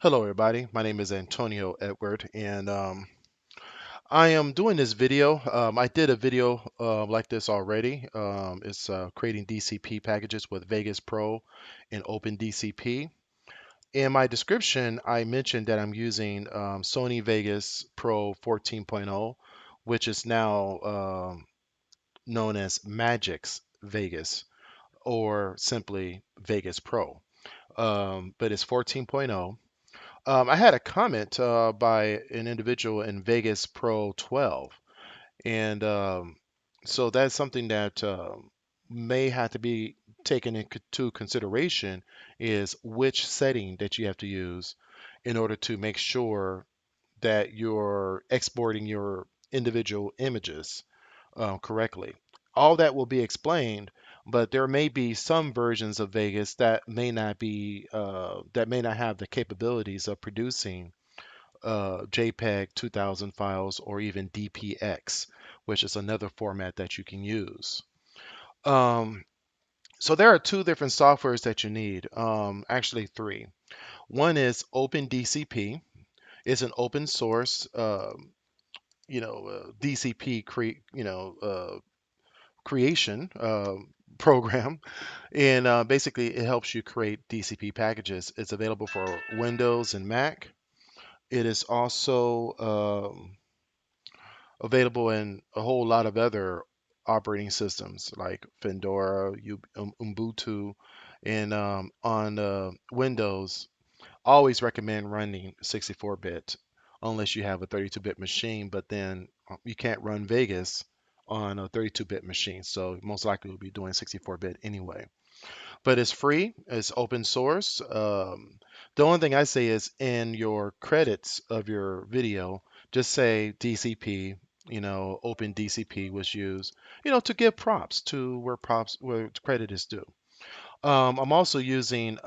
Hello, everybody. My name is Antonio Edward, and I am doing this video. I did a video like this already. It's creating DCP packages with Vegas Pro and OpenDCP. In my description, I mentioned that I'm using Sony Vegas Pro 14.0, which is now known as Magix Vegas or simply Vegas Pro. But it's 14.0. I had a comment by an individual in Vegas Pro 12, and so that's something that may have to be taken into consideration is which setting that you have to use in order to make sure that you're exporting your individual images correctly. All that will be explained, but there may be some versions of Vegas that may not have the capabilities of producing JPEG 2000 files or even DPX, which is another format that you can use. Um, so there are two different softwares that you need, actually three. One is OpenDCP. It's an open source, DCP creation program, and basically it helps you create DCP packages. It's available for Windows and Mac. It is also available in a whole lot of other operating systems like Fedora, Ubuntu, and on Windows. Always recommend running 64-bit unless you have a 32-bit machine, but then you can't run Vegas on a 32-bit machine, so most likely you'll be doing 64-bit anyway. But it's free, it's open source. The only thing I say is in your credits of your video, just say DCP, Open DCP was used, to give props to where credit is due. I'm also using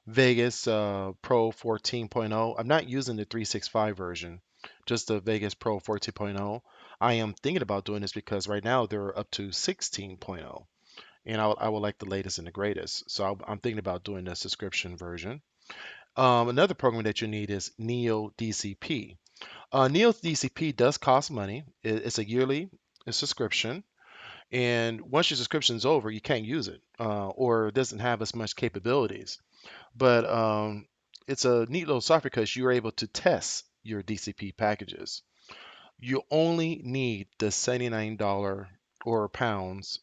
Vegas Pro 14.0. I'm not using the 365 version, just the Vegas Pro 14.0. I am thinking about doing this because right now they're up to 16.0, and I would like the latest and the greatest. So I'm thinking about doing the subscription version. Another program that you need is Neo DCP. Neo DCP does cost money. It's a yearly subscription, and once your subscription is over, you can't use it, or it doesn't have as much capabilities. But it's a neat little software because you're able to test your DCP packages. You only need the $79 or pounds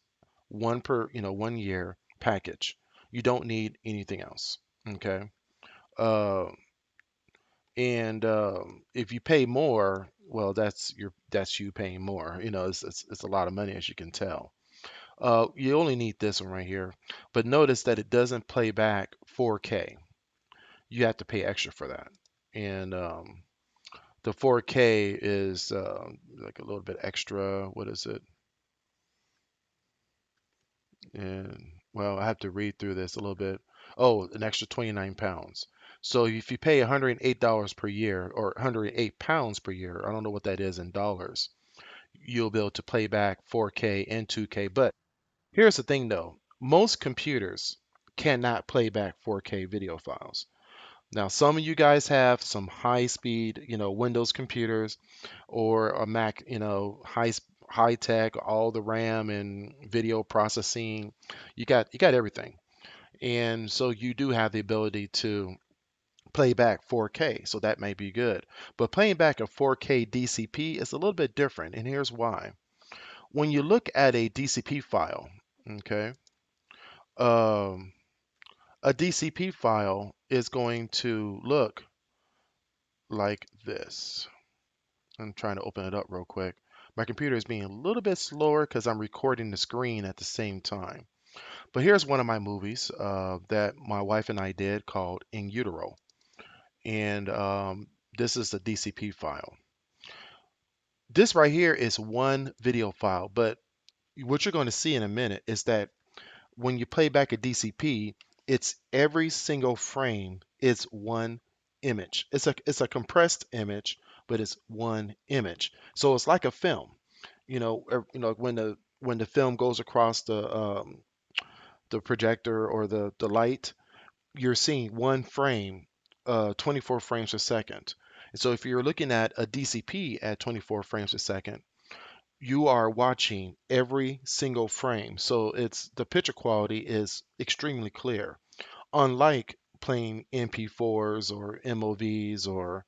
1 year package. You don't need anything else. Okay. Uh, and if you pay more, well, that's you paying more. It's a lot of money as you can tell. You only need this one right here, but notice that it doesn't play back 4K. You have to pay extra for that. And the 4K is like a little bit extra. What is it? And well, I have to read through this a little bit. Oh, an extra 29 pounds. So if you pay $108 per year or 108 pounds per year, I don't know what that is in dollars, you'll be able to play back 4K and 2K. But here's the thing though, most computers cannot play back 4K video files. Now, some of you guys have some high speed, Windows computers or a Mac, high tech, all the RAM and video processing. You got everything. And so you do have the ability to play back 4K, so that may be good. But playing back a 4K DCP is a little bit different, and here's why. When you look at a DCP file, okay, um, a DCP file is going to look like this. I'm trying to open it up real quick. My computer is being a little bit slower because I'm recording the screen at the same time. But here's one of my movies that my wife and I did called In Utero. And this is the DCP file. This right here is one video file, but what you're going to see in a minute is that when you play back a DCP, it's every single frame is one image. It's a compressed image, but it's one image. So it's like a film. When the film goes across the projector or the light, you're seeing one frame 24 frames per second. So if you're looking at a DCP at 24 frames per second, you are watching every single frame. So it's the picture quality is extremely clear. Unlike playing MP4s or MOVs or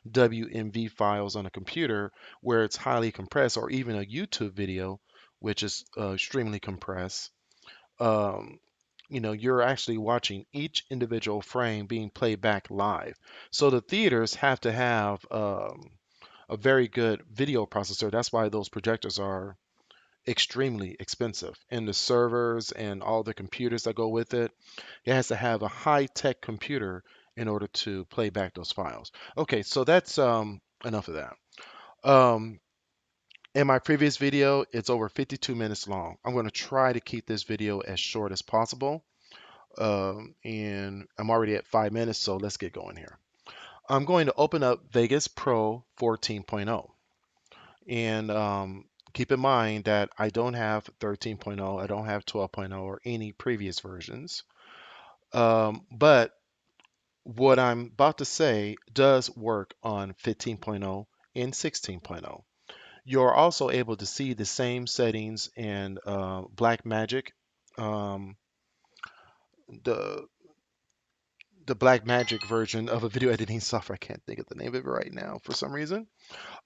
WMV files on a computer where it's highly compressed, or even a YouTube video, which is extremely compressed. Um, you're actually watching each individual frame being played back live. So the theaters have to have a very good video processor. That's why those projectors are extremely expensive. And the servers and all the computers that go with it, it has to have a high-tech computer in order to play back those files. Okay, so that's enough of that. Um, in my previous video, it's over 52 minutes long. I'm going to try to keep this video as short as possible. And I'm already at 5 minutes, so let's get going here. I'm going to open up Vegas Pro 14.0. And keep in mind that I don't have 13.0, I don't have 12.0 or any previous versions. But what I'm about to say does work on 15.0 and 16.0. You're also able to see the same settings in Blackmagic, um, the the Blackmagic version of a video editing software. I can't think of the name of it right now for some reason.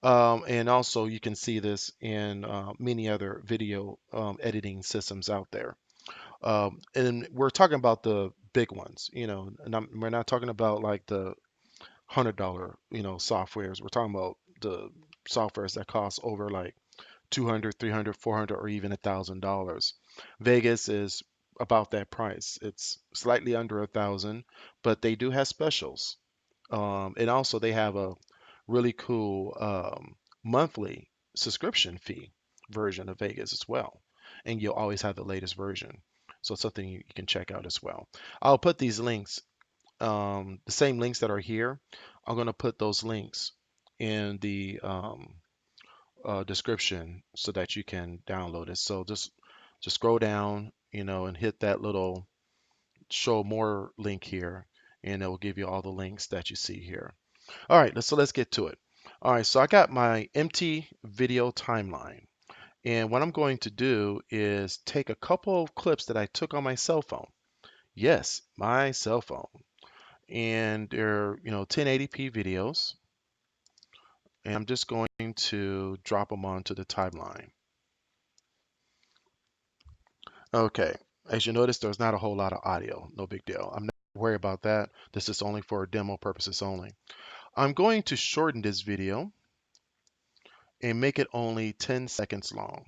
And also you can see this in many other video editing systems out there. And we're talking about the big ones, and we're not talking about like the $100, softwares. We're talking about the softwares that cost over like 200, 300, 400, or even $1,000. Vegas is about that price. It's slightly under 1,000, but they do have specials. And also they have a really cool monthly subscription fee version of Vegas as well. And you'll always have the latest version. So it's something you can check out as well. I'll put these links, the same links that are here. I'm going to put those links in the description so that you can download it. So just scroll down, and hit that little show more link here, and it will give you all the links that you see here. All right, so let's get to it. All right, so I got my empty video timeline. And what I'm going to do is take a couple of clips that I took on my cell phone. Yes, my cell phone. And they're, 1080p videos. And I'm just going to drop them onto the timeline. Okay, as you notice, there's not a whole lot of audio. No big deal. I'm not worried about that. This is only for demo purposes only. I'm going to shorten this video and make it only 10 seconds long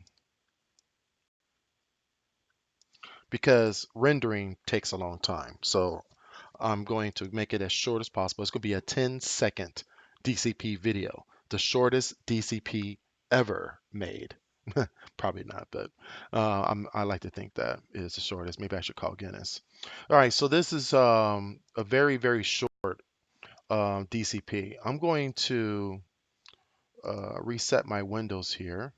because rendering takes a long time. So I'm going to make it as short as possible. It's going to be a 10-second DCP video, the shortest DCP ever made. Probably not, but I like to think that is the shortest. Maybe I should call Guinness. All right, so this is a very, very short DCP. I'm going to reset my windows here.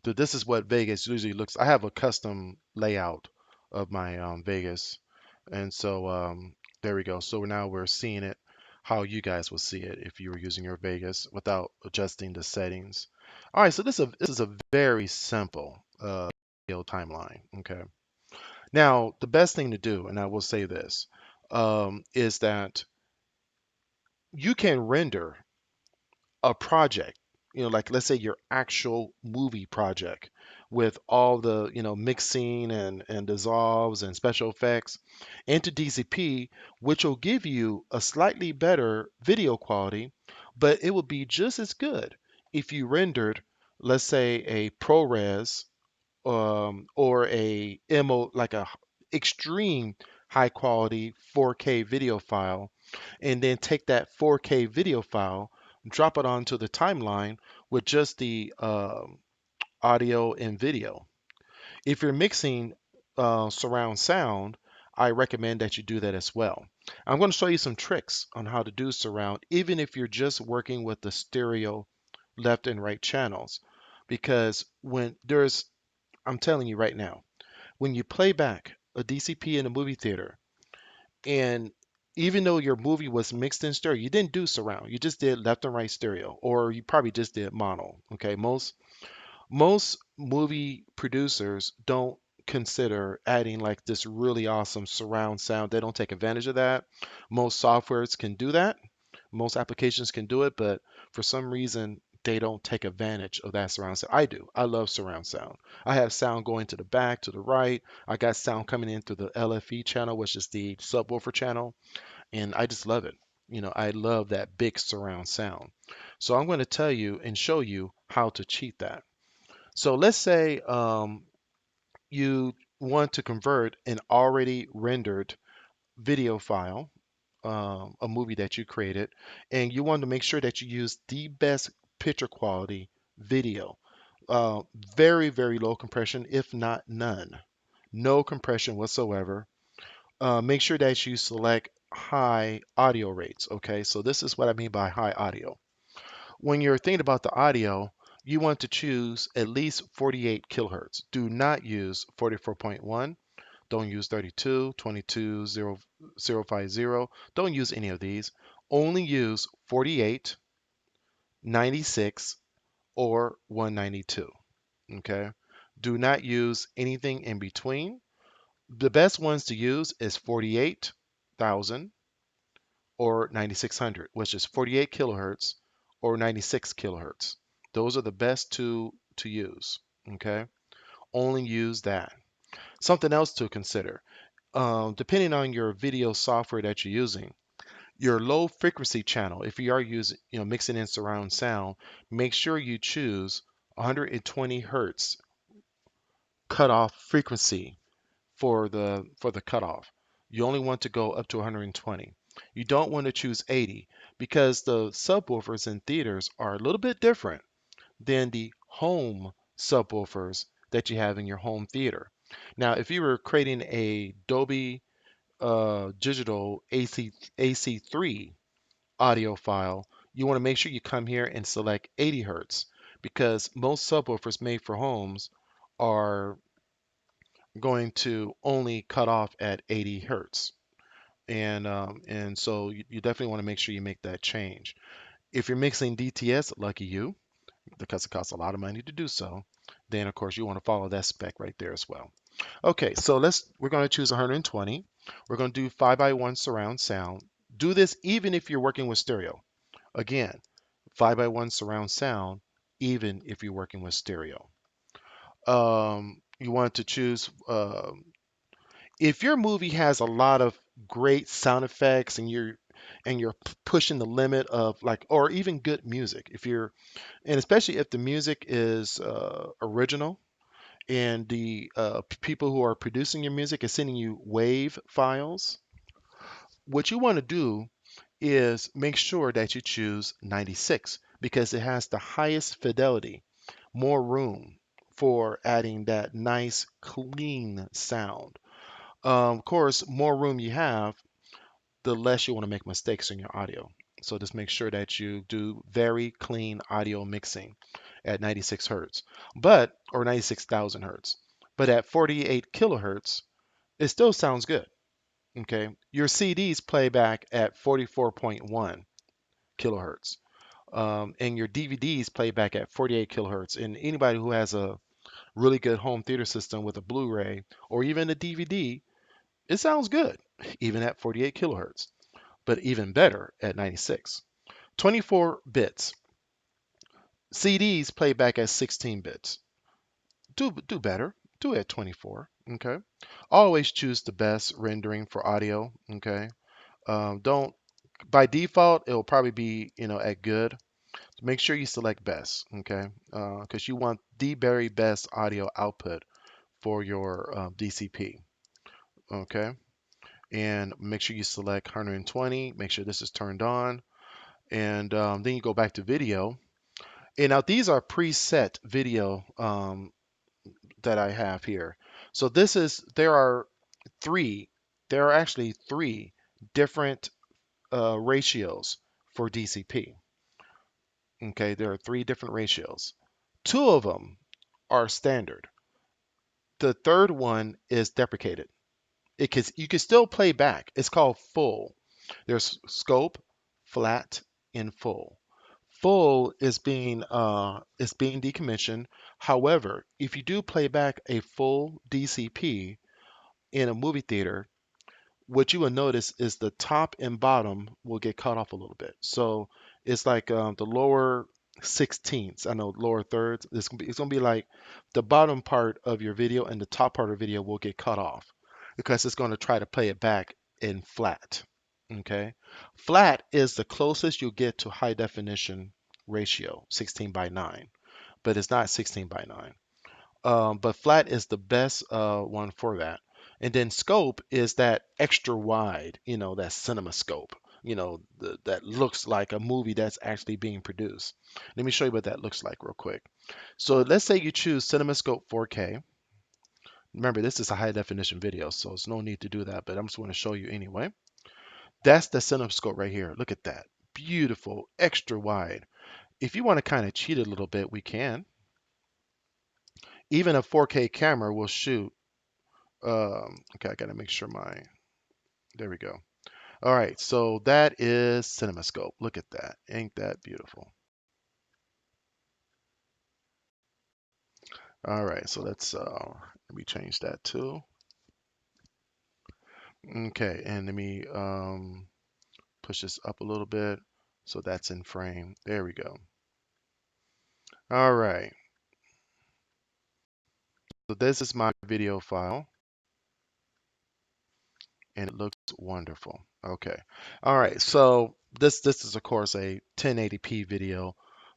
This is what Vegas usually looks. I have a custom layout of my Vegas, and so there we go. So now we're seeing it how you guys will see it if you were using your Vegas without adjusting the settings. All right, so this is a very simple video timeline. Okay. Now the best thing to do, and I will say this, is that you can render a project, like let's say your actual movie project with all the, mixing and dissolves and special effects into DCP, which will give you a slightly better video quality, but it will be just as good if you rendered, let's say, a ProRes or a MO, like a extreme high quality 4K video file, and then take that 4K video file, drop it onto the timeline with just the audio and video. If you're mixing surround sound, I recommend that you do that as well. I'm going to show you some tricks on how to do surround, even if you're just working with the stereo left and right channels, because I'm telling you right now, when you play back a DCP in a movie theater, and even though your movie was mixed in stereo, you didn't do surround. You just did left and right stereo, or you probably just did mono. Okay, most movie producers don't consider adding like this really awesome surround sound. They don't take advantage of that. Most softwares can do that. Most applications can do it, but for some reason they don't take advantage of that surround sound. I do. I love surround sound. I have sound going to the back, to the right. I got sound coming in through the LFE channel, which is the subwoofer channel, and I just love it. I love that big surround sound. So I'm going to tell you and show you how to cheat that. So let's say you want to convert an already rendered video file, a movie that you created, and you want to make sure that you use the best picture quality video. Uh, Very, very low compression, if not none. No compression whatsoever. Make sure that you select high audio rates. Okay, so this is what I mean by high audio. When you're thinking about the audio, you want to choose at least 48 kilohertz. Do not use 44.1. Don't use 32, 22, 050. Don't use any of these. Only use 48, 96, or 192. Okay. Do not use anything in between. The best ones to use is 48,000 or 9600, which is 48 kilohertz or 96 kilohertz. Those are the best two to use. Okay. Only use that. Something else to consider. Depending on your video software that you're using, your low frequency channel, if you are using, mixing in surround sound, make sure you choose 120 hertz cutoff frequency for the cutoff. You only want to go up to 120. You don't want to choose 80 because the subwoofers in theaters are a little bit different than the home subwoofers that you have in your home theater. Now, if you were creating a Dolby digital AC3 audio file, you want to make sure you come here and select 80 hertz because most subwoofers made for homes are going to only cut off at 80 hertz. And so you definitely want to make sure you make that change. If you're mixing DTS, lucky you, because it costs a lot of money to do so, then of course you want to follow that spec right there as well. Okay, so we're going to choose 120. We're going to do 5 by 1 surround sound. Do this even if you're working with stereo. Again, 5 by 1 surround sound, even if you're working with stereo. You want to choose, if your movie has a lot of great sound effects and you're pushing the limit of like, or even good music, and especially if the music is original, and the people who are producing your music is sending you wave files, what you want to do is make sure that you choose 96 because it has the highest fidelity, more room for adding that nice clean sound. Of course, more room you have, the less you want to make mistakes in your audio. So just make sure that you do very clean audio mixing at 96 hertz, or 96,000 hertz. But at 48 kilohertz, it still sounds good. Okay. Your CDs play back at 44.1 kilohertz. And your DVDs play back at 48 kilohertz. And anybody who has a really good home theater system with a Blu-ray or even a DVD, it sounds good, even at 48 kilohertz, but even better at 96. 24 bits. CDs play back at 16 bits. Do better. Do it at 24. Okay. Always choose the best rendering for audio. Okay. Don't By default it'll probably be at good. Make sure you select best. Okay. Because you want the very best audio output for your DCP. Okay. And make sure you select 120. Make sure this is turned on. And then you go back to video. And now these are preset video that I have here. So three, there are actually three different ratios for DCP. Okay, there are three different ratios. Two of them are standard. The third one is deprecated. You can still play back. It's called full. There's scope, flat, and full. Full is being decommissioned. However, if you do play back a full DCP in a movie theater, what you will notice is the top and bottom will get cut off a little bit. So it's like the lower 16ths, I know lower thirds. It's gonna be like the bottom part of your video and the top part of the video will get cut off because it's going to try to play it back in flat. Okay, flat is the closest you get to high definition ratio, 16 by 9, but it's not 16 by 9. But flat is the best one for that. And then scope is that extra wide, that cinema scope, that looks like a movie that's actually being produced. Let me show you what that looks like real quick. So let's say you choose CinemaScope 4K. Remember, this is a high definition video, so there's no need to do that, but I'm just going to show you anyway. That's the CinemaScope right here. Look at that. Beautiful, extra wide. If you want to kind of cheat a little bit, we can. Even a 4K camera will shoot. Okay, I gotta make sure there we go. All right, so that is CinemaScope. Look at that. Ain't that beautiful? All right, so let me change that too. Okay, and let me push this up a little bit so that's in frame. There we go. All right, so this is my video file and it looks wonderful. Okay. All right. So this is of course a 1080p video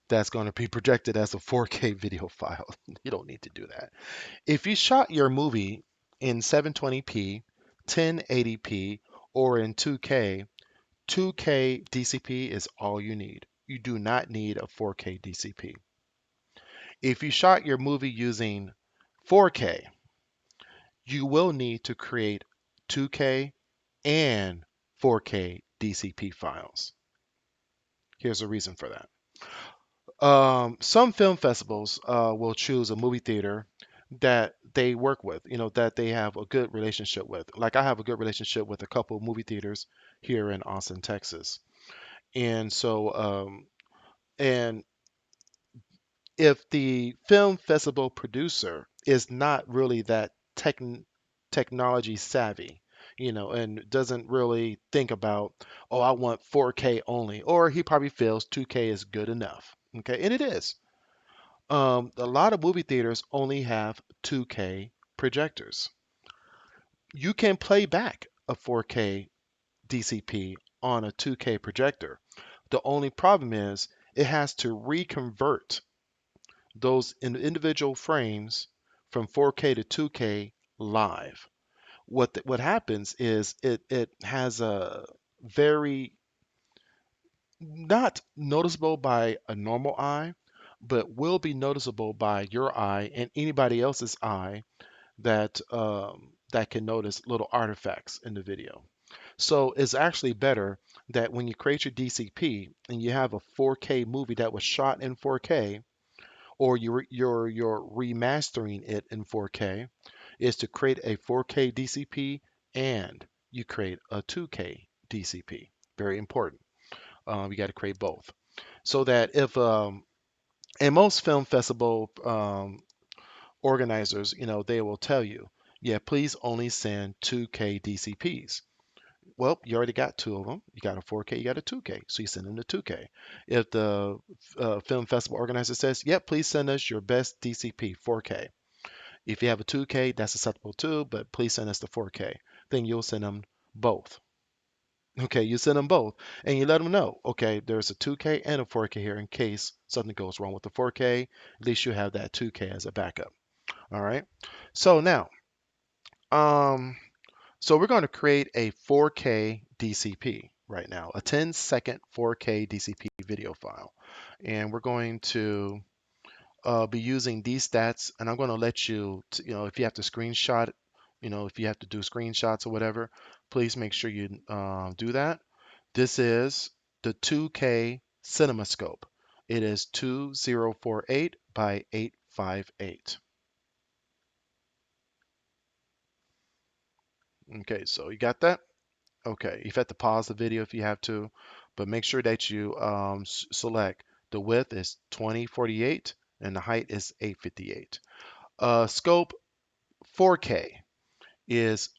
that's going to be projected as a 4K video file. You don't need to do that. If you shot your movie in 720p, 1080p, or in 2K, 2K DCP is all you need. You do not need a 4K DCP. If you shot your movie using 4K, you will need to create 2K and 4K DCP files. Here's a reason for that. Some film festivals will choose a movie theater that they work with, that they have a good relationship with. Like I have a good relationship with a couple of movie theaters here in Austin, Texas. And so, and if the film festival producer is not really that technology savvy, and doesn't really think about, oh, I want 4K only, or he probably feels 2K is good enough. Okay, and it is. A lot of movie theaters only have 2K projectors. You can play back a 4K DCP on a 2K projector. The only problem is it has to reconvert those individual frames from 4K to 2K live. What happens is it has a very not noticeable by a normal eye, but will be noticeable by your eye and anybody else's eye that can notice little artifacts in the video. So it's actually better that when you create your DCP and you have a 4K movie that was shot in 4K, or you're remastering it in 4K, is to create a 4K DCP and you create a 2K DCP. Very important. You got to create both. So that if and most film festival organizers, they will tell you, yeah, please only send 2K DCPs. Well, you already got two of them. You got a 4K, you got a 2K, so you send them to 2K. If the film festival organizer says, yep, please send us your best DCP 4K. If you have a 2K, that's acceptable too, but please send us the 4K. Then you'll send them both. Okay, you send them both and you let them know, okay, there's a 2K and a 4K here in case something goes wrong with the 4K. At least you have that 2K as a backup. All right. So now, um, so we're going to create a 4K DCP right now, a 10-second 4K DCP video file. And we're going to be using these stats, and I'm going to let you, if you have to screenshot, if you have to do screenshots or whatever, please make sure you do that. This is the 2K CinemaScope. It is 2048 by 858. Okay, so you got that? Okay, you have to pause the video if you have to, but make sure that you select the width is 2048 and the height is 858. Scope 4K is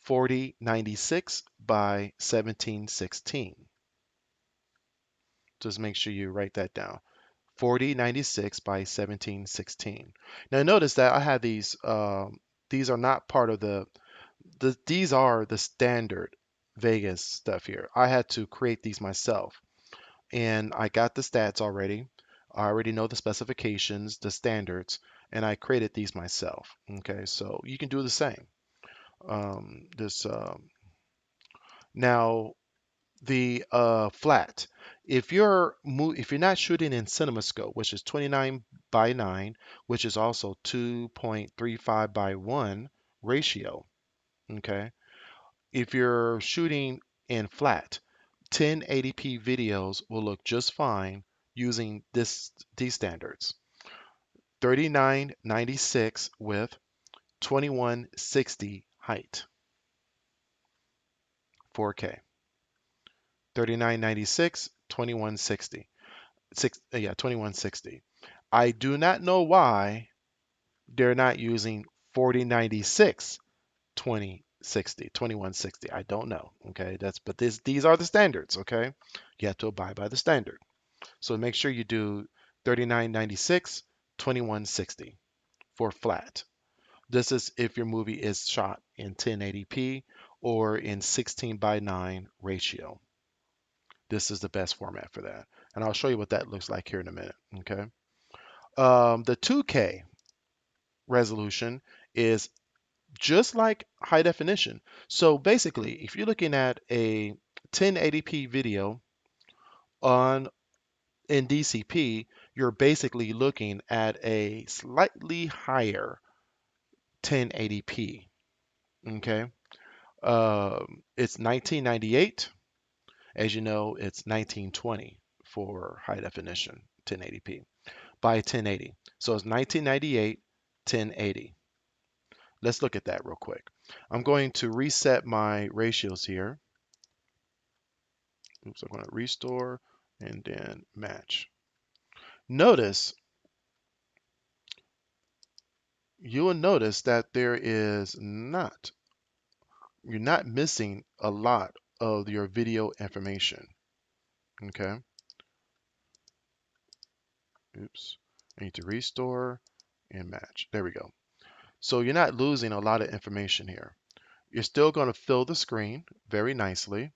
4096 by 1716. Just make sure you write that down. 4096 by 1716. Now notice that I have these are not part of these are the standard Vegas stuff here. I had to create these myself, and I got the stats already. I already know the specifications, the standards, and I created these myself. Okay, so you can do the same. This Now the flat. If you're not shooting in CinemaScope, which is 29 by 9, which is also 2.35 by 1 ratio. Okay, if you're shooting in flat, 1080p videos will look just fine using these standards. 3996 width, 2160 height, 4K. 3996, 2160. 2160. I do not know why they're not using 4096, 2060, 2160. I don't know. Okay, these are the standards. Okay, you have to abide by the standard. So make sure you do 3996, 2160 for flat. This is if your movie is shot in 1080p or in 16 by 9 ratio. This is the best format for that. And I'll show you what that looks like here in a minute. Okay. The 2K resolution is just like high definition. So basically, if you're looking at a 1080p video on in DCP, you're basically looking at a slightly higher 1080p. Okay. It's 1998. As you know, it's 1920 for high definition 1080p by 1080. So it's 1998, 1080. Let's look at that real quick. I'm going to reset my ratios here. Oops, I'm going to restore and then match. Notice, you will notice that you're not missing a lot of your video information. Okay. Oops. I need to restore and match. There we go. So you're not losing a lot of information here. You're still going to fill the screen very nicely.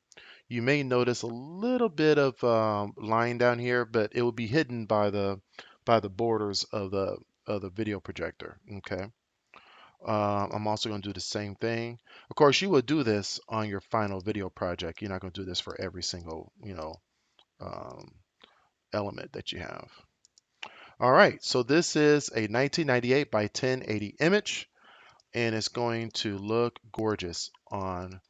You may notice a little bit of line down here, but it will be hidden by the borders of the video projector. Okay. I'm also going to do the same thing. Of course, you would do this on your final video project. You're not going to do this for every single, um, element that you have. All right, so this is a 1998 by 1080 image, and it's going to look gorgeous on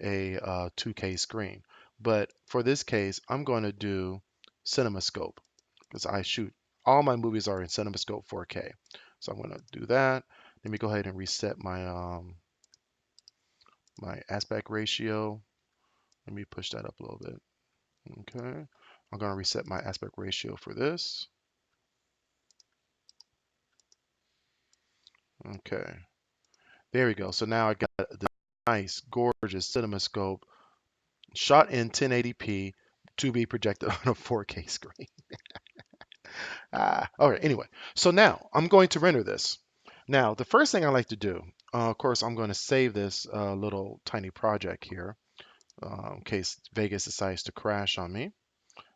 a 2K screen. But for this case, I'm going to do CinemaScope because all my movies are in CinemaScope 4K. So I'm going to do that. Let me go ahead and reset my aspect ratio. Let me push that up a little bit. Okay. I'm going to reset my aspect ratio for this. Okay. There we go. So now I got the nice, gorgeous CinemaScope shot in 1080p to be projected on a 4K screen. All right, anyway, so now I'm going to render this. Now, the first thing I like to do, of course, I'm going to save this little tiny project here in case Vegas decides to crash on me.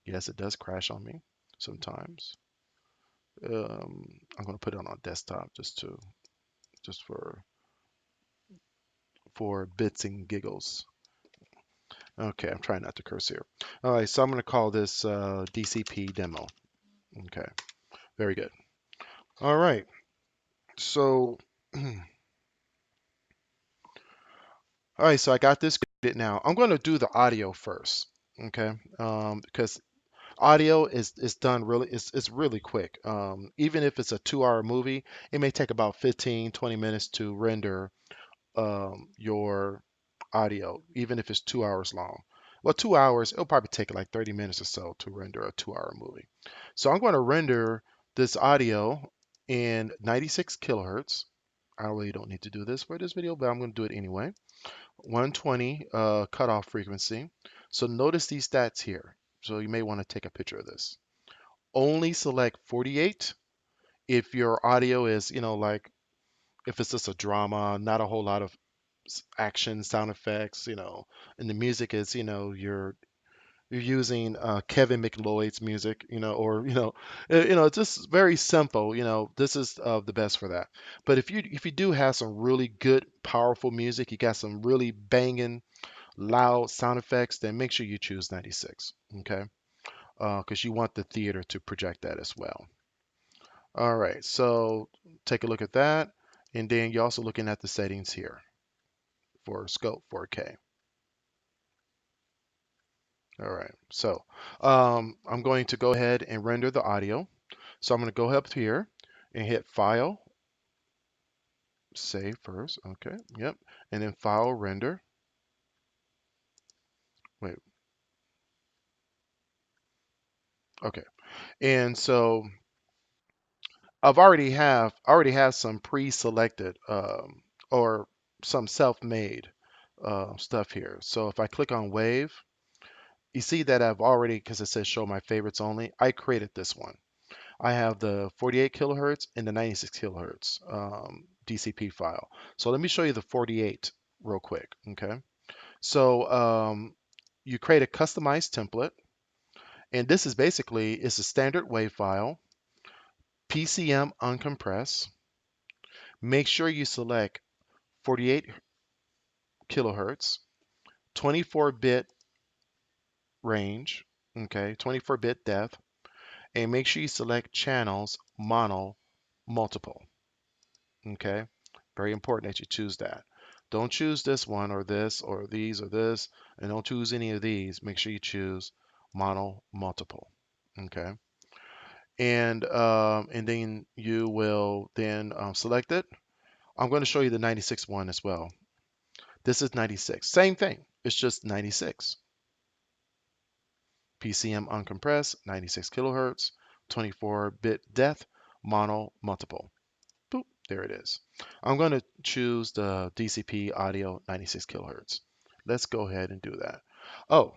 Yes, it does crash on me sometimes. I'm going to put it on desktop just for bits and giggles. Okay, I'm trying not to curse here. All right, so I'm going to call this DCP demo. Okay, very good. All right, so all right, so I got this created now. I'm going to do the audio first, okay? Because audio is done really, it's really quick. Even if it's a 2 hour movie, it may take about 15, 20 minutes to render your audio, even if it's 2 hours long. Well, 2 hours, it'll probably take like 30 minutes or so to render a 2 hour movie. So I'm going to render this audio in 96 kilohertz. I really don't need to do this for this video, but I'm going to do it anyway. 120 cutoff frequency. So notice these stats here. So you may want to take a picture of this. Only select 48 if your audio is, like if it's just a drama, not a whole lot of action, sound effects, and the music is, you're using Kevin McLeod's music, or it's just very simple. This is the best for that. But if you do have some really good, powerful music, you got some really banging, loud sound effects, then make sure you choose 96. Okay, because you want the theater to project that as well. All right, so take a look at that, and then you're also looking at the settings here for scope 4K. All right, so I'm going to go ahead and render the audio. So I'm going to go up here and hit File, Save first. Okay, yep, and then File, Render. Wait, okay, and so I already have some pre-selected or some self-made stuff here. So if I click on Wave, you see that I've already, because it says Show My Favorites Only, I created this one. I have the 48 kilohertz and the 96 kilohertz DCP file. So let me show you the 48 real quick. Okay. So you create a customized template, and this is basically it's a standard WAV file, PCM uncompressed. Make sure you select 48 kilohertz, 24-bit range, okay, 24-bit depth, and make sure you select channels mono multiple. Okay, very important that you choose that. Don't choose this one or this or these or this, and don't choose any of these. Make sure you choose mono multiple. Okay, and then you will then select it. I'm going to show you the 96 one as well. This is 96. Same thing. It's just 96. PCM uncompressed, 96 kilohertz, 24-bit depth, mono multiple. Boop, there it is. I'm going to choose the DCP audio 96 kilohertz. Let's go ahead and do that. Oh,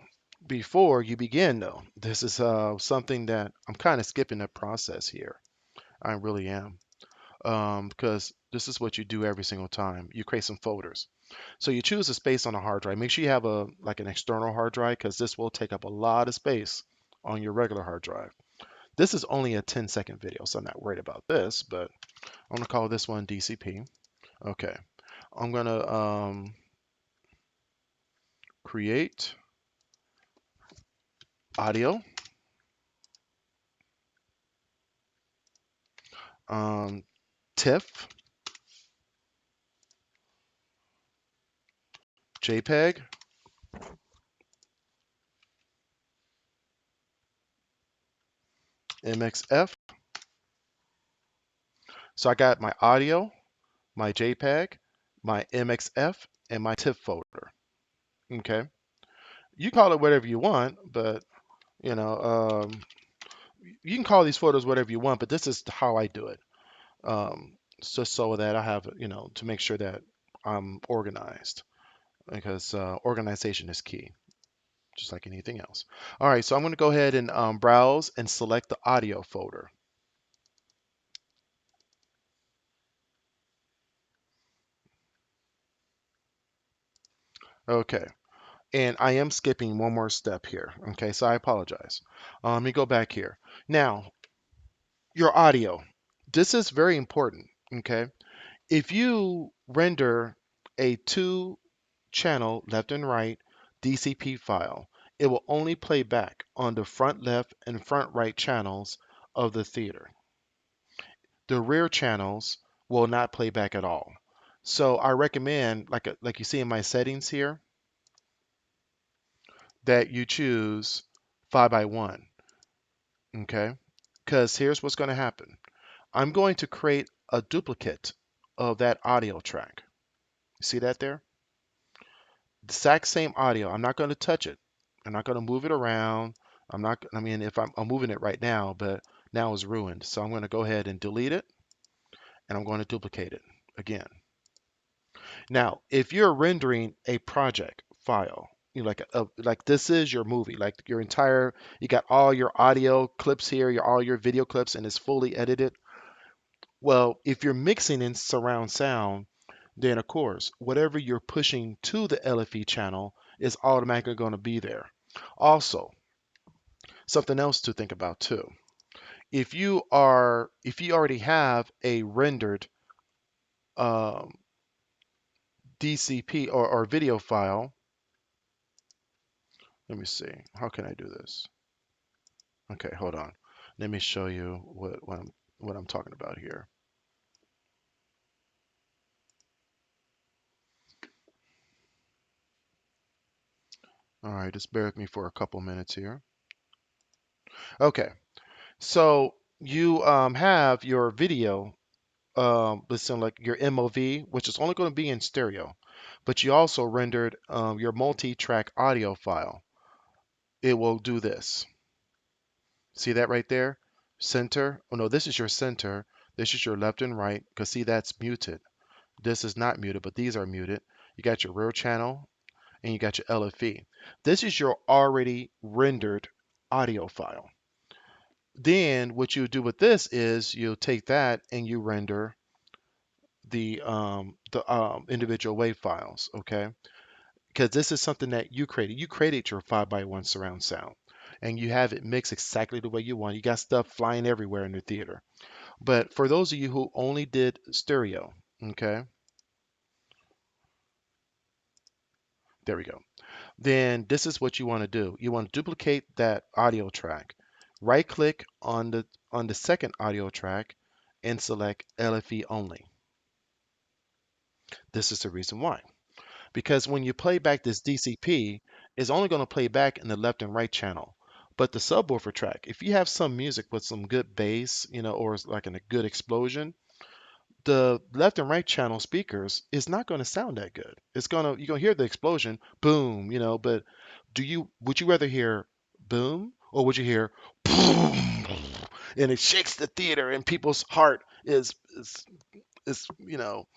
before you begin though, this is something that I'm kind of skipping the process here. I really am. Because this is what you do every single time. You create some folders. So you choose a space on a hard drive. Make sure you have like an external hard drive because this will take up a lot of space on your regular hard drive. This is only a 10-second video, so I'm not worried about this, but I'm gonna call this one DCP. Okay, I'm gonna create audio, TIFF, JPEG, Mxf. So I got my audio, my JPEG, my Mxf, and my TIFF folder. Okay, you call it whatever you want, but you know, you can call these photos whatever you want, but this is how I do it. Just so that I have, to make sure that I'm organized because organization is key, just like anything else. All right, so I'm going to go ahead and browse and select the audio folder. Okay, and I am skipping one more step here. Okay, so I apologize. Let me go back here. Now, your audio. This is very important. Okay, if you render a two-channel left and right DCP file, it will only play back on the front left and front right channels of the theater. The rear channels will not play back at all. So I recommend, like you see in my settings here, that you choose 5x1. Okay, because here's what's going to happen. I'm going to create a duplicate of that audio track. See that there? exact same audio. I'm not going to touch it. I'm not going to move it around. I'm not, I mean, if I'm moving it right now, but now it's ruined. So I'm going to go ahead and delete it, and I'm going to duplicate it again. Now, if you're rendering a project file, you know, like this is your movie, like your entire, you got all your audio clips here, all your video clips, and it's fully edited. Well, if you're mixing in surround sound, then of course, whatever you're pushing to the LFE channel is automatically going to be there. Also, something else to think about too. If you already have a rendered um, DCP or video file, let me see. How can I do this? Okay, hold on. Let me show you what I'm talking about here. All right, just bear with me for a couple minutes here. Okay, so you have your video, listen, like your MOV, which is only going to be in stereo, but you also rendered your multi-track audio file. It will do this. See that right there? Center. Oh no, this is your center. This is your left and right, because see, that's muted. This is not muted, but these are muted. You got your rear channel and you got your LFE. This is your already rendered audio file. Then what you do with this is you'll take that and you render the individual WAV files, okay? Because this is something that you created. You created your 5x1 surround sound, and you have it mixed exactly the way you want. You got stuff flying everywhere in the theater. But for those of you who only did stereo, okay, there we go. Then this is what you want to do. You want to duplicate that audio track. Right click on the second audio track and select LFE only. This is the reason why. Because when you play back this DCP, it's only going to play back in the left and right channel. But the subwoofer track, if you have some music with some good bass, you know, or like in a good explosion, the left and right channel speakers is not going to sound that good. You're gonna hear the explosion, boom, you know, but would you rather hear boom or would you hear boom and it shakes the theater and people's heart is you know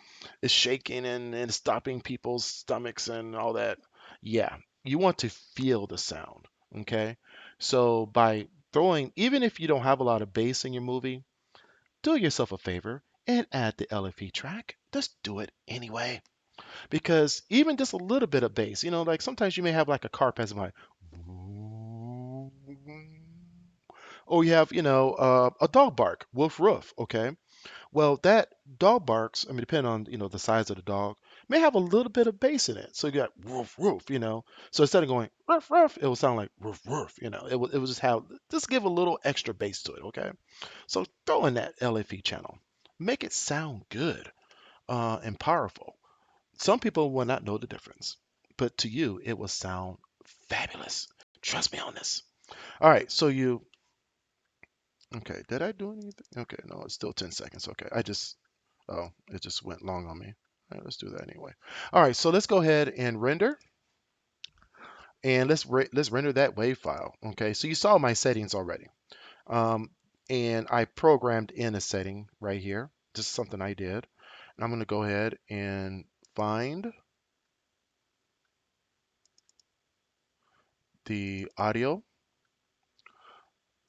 is shaking and stopping people's stomachs and all that. Yeah, you want to feel the sound, okay? So by throwing, even if you don't have a lot of bass in your movie, do yourself a favor and add the LFE track. Just do it anyway. Because even just a little bit of bass, you know, like sometimes you may have like a car passing by. Or you have, a dog bark, woof roof, okay? Well, that dog barks, I mean, depending on, the size of the dog, may have a little bit of bass in it. So you got woof, woof, you know. So instead of going ruff, ruff, it will sound like woof, woof, you know. It will just give a little extra bass to it, okay? So throw in that LFE channel. Make it sound good and powerful. Some people will not know the difference, but to you, it will sound fabulous. Trust me on this. All right, so okay, did I do anything? Okay, no, it's still 10 seconds. Okay, oh, it just went long on me. All right, let's do that anyway. All right, so let's go ahead and render, and let's render that WAV file. Okay, so you saw my settings already, um, and I programmed in a setting right here. This is something I did, and I'm going to go ahead and find the audio,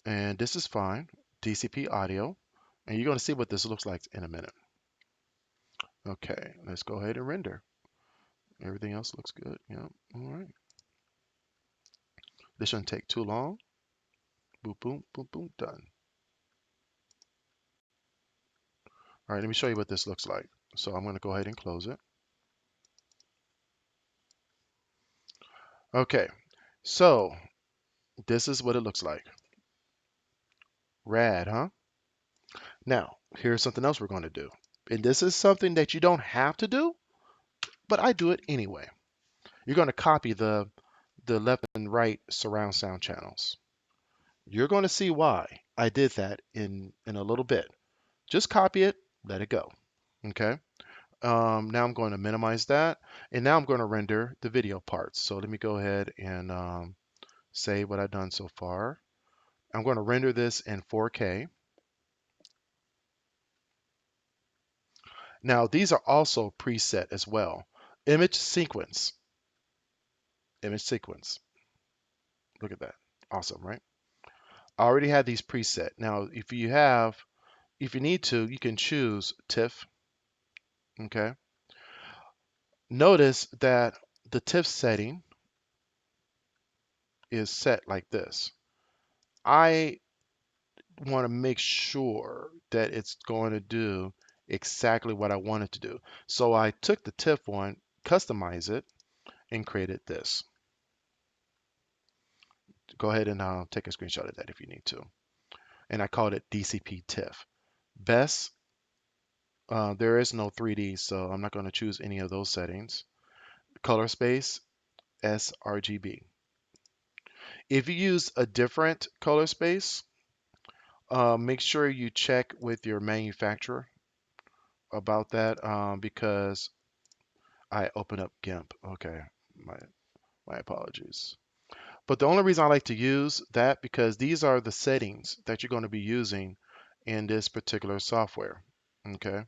and this is fine, DCP audio, and you're going to see what this looks like in a minute. Okay, let's go ahead and render. Everything else looks good. Yeah, all right. This shouldn't take too long. Boom, boom, boom, boom, done. All right, let me show you what this looks like. So I'm going to go ahead and close it. Okay, so this is what it looks like. Rad, huh? Now, here's something else we're going to do. And this is something that you don't have to do, but I do it anyway. You're going to copy the left and right surround sound channels. You're going to see why I did that in a little bit. Just copy it, let it go. Okay? Now I'm going to minimize that, and now I'm going to render the video parts. So let me go ahead and say what I've done so far. I'm going to render this in 4K. Now these are also preset as well. Image sequence, image sequence. Look at that. Awesome, right? I already have these preset. Now, if you need to, you can choose TIFF. Okay. Notice that the TIFF setting is set like this. I want to make sure that it's going to do exactly what I want it to do. So I took the TIFF one, customized it, and created this. Go ahead and take a screenshot of that if you need to. And I called it DCP TIFF. Best, there is no 3D, so I'm not going to choose any of those settings. Color space, sRGB. If you use a different color space, make sure you check with your manufacturer about that because I open up GIMP. Okay, my my apologies. But the only reason I like to use that because these are the settings that you're going to be using in this particular software. Okay,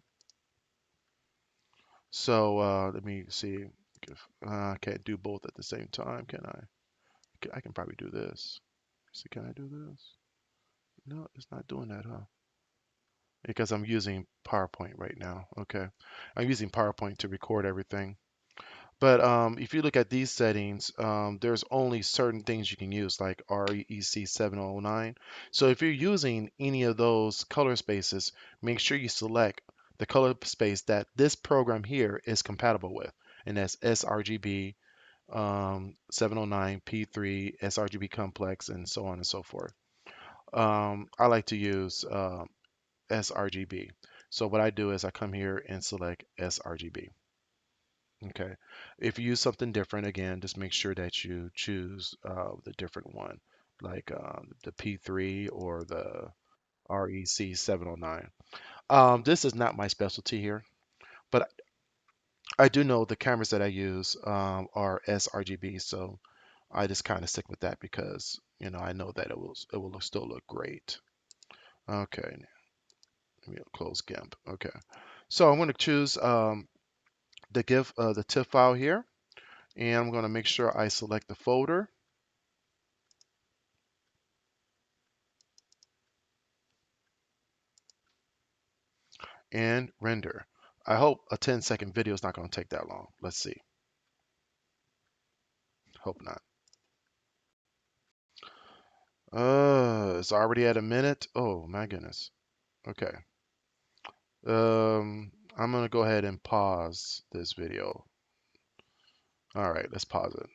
so let me see if I can't do both at the same time, can I? I can probably do this. See, can I do this? No, it's not doing that, huh? Because I'm using PowerPoint right now. Okay, I'm using PowerPoint to record everything. But if you look at these settings, there's only certain things you can use, like REC 709. So if you're using any of those color spaces, make sure you select the color space that this program here is compatible with, and that's sRGB 709, P3, sRGB complex, and so on and so forth. I like to use sRGB. So what I do is I come here and select sRGB. Okay. If you use something different, again, just make sure that you choose the different one, like the P3 or the REC 709. This is not my specialty here, but I do know the cameras that I use are sRGB, so I just kind of stick with that because I know that it will still look great. Okay, let me close GIMP. Okay, so I'm going to choose the TIFF file here, and I'm going to make sure I select the folder and render. I hope a 10-second video is not going to take that long. Let's see. Hope not. It's already at a minute. Oh my goodness. Okay. I'm gonna go ahead and pause this video. All right, let's pause it.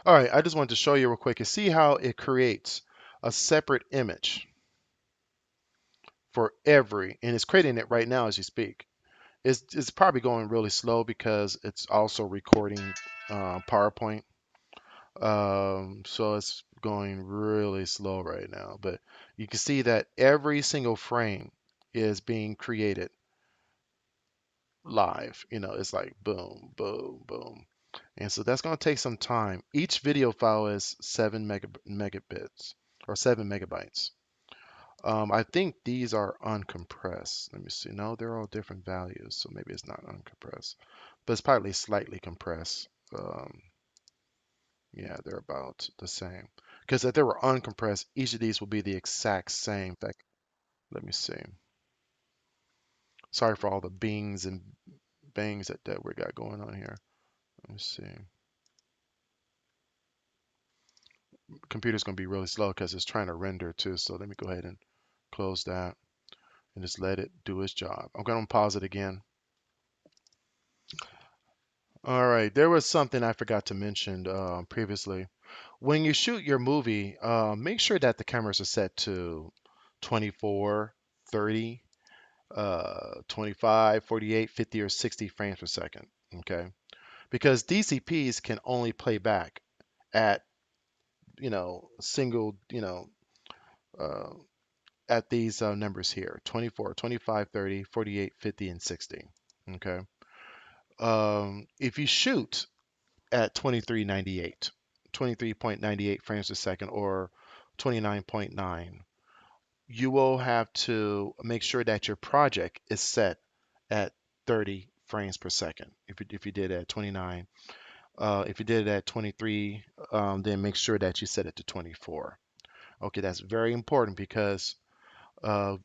All right, I just wanted to show you real quick and see how it creates a separate image for and it's creating it right now as you speak. It's probably going really slow because it's also recording PowerPoint. So it's going really slow right now, but you can see that every single frame is being created live. It's like boom, boom, boom. And so that's going to take some time. Each video file is 7 megabits or 7 megabytes. I think these are uncompressed. Let me see. No, they're all different values, so maybe it's not uncompressed, but it's probably slightly compressed. Yeah, they're about the same. Because if they were uncompressed, each of these will be the exact same. In fact, let me see. Sorry for all the bings and bangs that we got going on here. Let me see. Computer's going to be really slow because it's trying to render too. So let me go ahead and close that and just let it do its job. I'm going to pause it again. All right, there was something I forgot to mention previously. When you shoot your movie, make sure that the cameras are set to 24, 30, 25, 48, 50, or 60 frames per second. Okay, because DCPs can only play back at single uh, at these numbers here: 24, 25, 30, 48, 50, and 60. Okay. If you shoot at 2398, 23.98 frames per second, or 29.9, you will have to make sure that your project is set at 30 frames per second. If you did it at 29, if you did it at 23, then make sure that you set it to 24. Okay, that's very important because uh,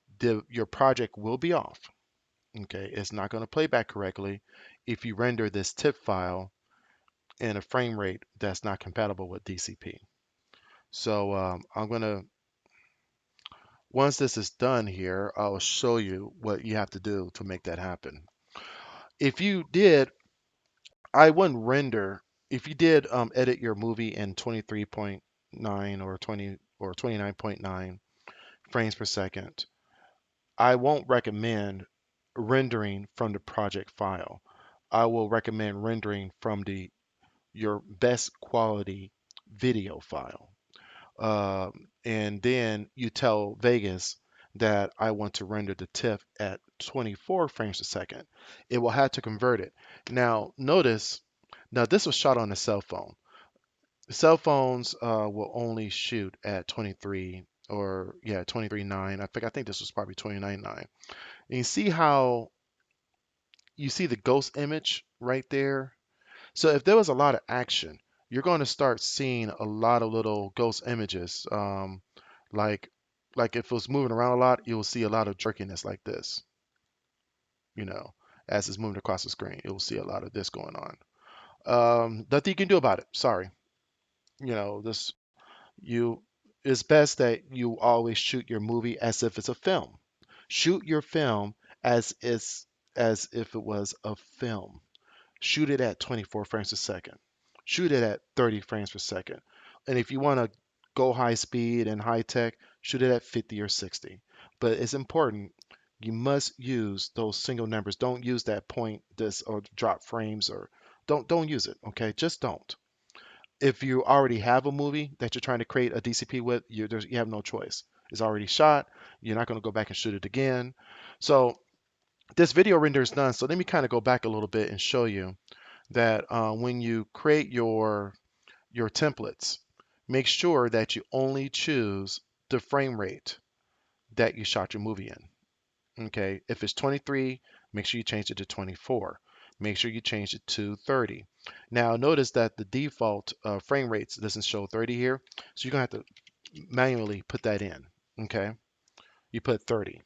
your project will be off. Okay, it's not going to play back correctly if you render this TIFF file in a frame rate that's not compatible with DCP. So I'm going to, once this is done here, I'll show you what you have to do to make that happen. If you did, I wouldn't render, if you did edit your movie in 23.9 or 20 or 29.9 frames per second, I won't recommend rendering from the project file. I will recommend rendering from your best quality video file. And then you tell Vegas that I want to render the TIFF at 24 frames a second. It will have to convert it. Now, notice, now this was shot on a cell phone. Cell phones will only shoot at 23 or yeah, 23.9. I think this was probably 29.9. And you see how you see the ghost image right there? So if there was a lot of action, you're going to start seeing a lot of little ghost images. Like like if it was moving around a lot, you'll see a lot of jerkiness like this, you know, as it's moving across the screen. You'll see a lot of this going on. Nothing you can do about it. Sorry. You know, this you it's best that you always shoot your movie as if it's a film. Shoot your film as if it was a film. Shoot it at 24 frames a second. Shoot it at 30 frames per second. And if you want to go high speed and high tech, shoot it at 50 or 60. But it's important, you must use those single numbers. Don't use that point this or drop frames or don't use it, okay? Just don't. If you already have a movie that you're trying to create a DCP with, you have no choice. It's already shot. You're not going to go back and shoot it again. So this video render is done. So let me kind of go back a little bit and show you that when you create your templates, make sure that you only choose the frame rate that you shot your movie in. Okay, if it's 23, make sure you change it to 24. Make sure you change it to 30. Now notice that the default frame rates doesn't show 30 here, so you're gonna have to manually put that in. Okay, you put 30.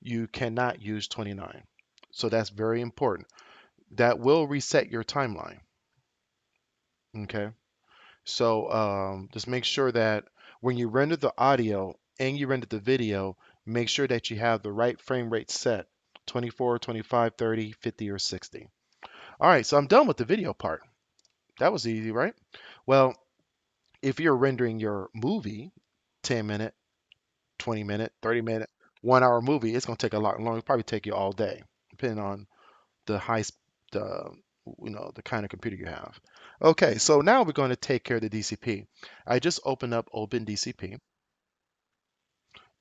You cannot use 29. So that's very important. That will reset your timeline. Okay. So just make sure that when you render the audio and you render the video, make sure that you have the right frame rate set: 24, 25, 30, 50, or 60. All right, so I'm done with the video part. That was easy, right? Well, if you're rendering your movie, 10-minute, 20-minute, 30-minute, 1 hour movie, it's going to take a lot longer. It'll probably take you all day, depending on the the the kind of computer you have. Okay, so now we're going to take care of the DCP. I just opened up Open DCP.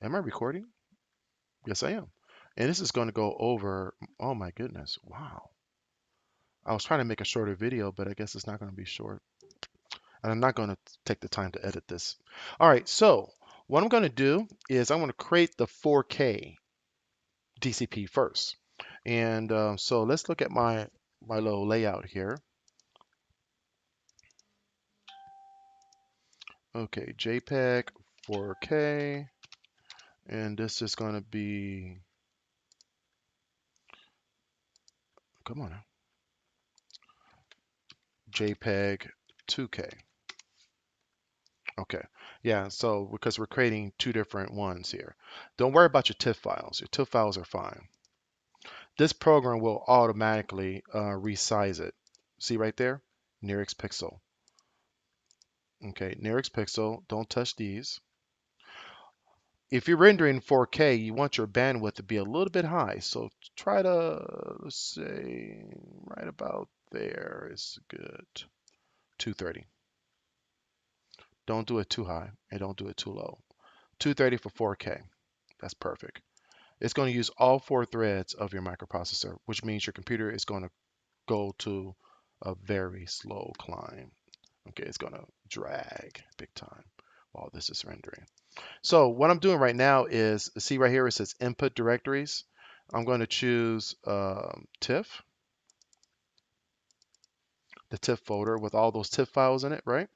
Am I recording? Yes, I am. And this is going to go over, oh my goodness, wow. I was trying to make a shorter video, but I guess it's not going to be short. And I'm not going to take the time to edit this. All right, so what I'm going to do is I'm going to create the 4K DCP first. And so let's look at my little layout here. Okay, JPEG 4K, and this is going to be, come on now, JPEG 2K. Okay, yeah, so because we're creating two different ones here. Don't worry about your TIFF files. Your TIFF files are fine. This program will automatically resize it. See right there? Near X pixel. Okay, near X pixel, don't touch these. If you're rendering 4K, you want your bandwidth to be a little bit high. So try to, let's say, right about there is good. 230. Don't do it too high and don't do it too low. 230 for 4K. That's perfect. It's going to use all 4 threads of your microprocessor, which means your computer is going to go to a very slow climb. Okay, it's going to drag big time while this is rendering. So what I'm doing right now is, see right here, it says input directories. I'm going to choose TIFF, the TIFF folder with all those TIFF files in it, right?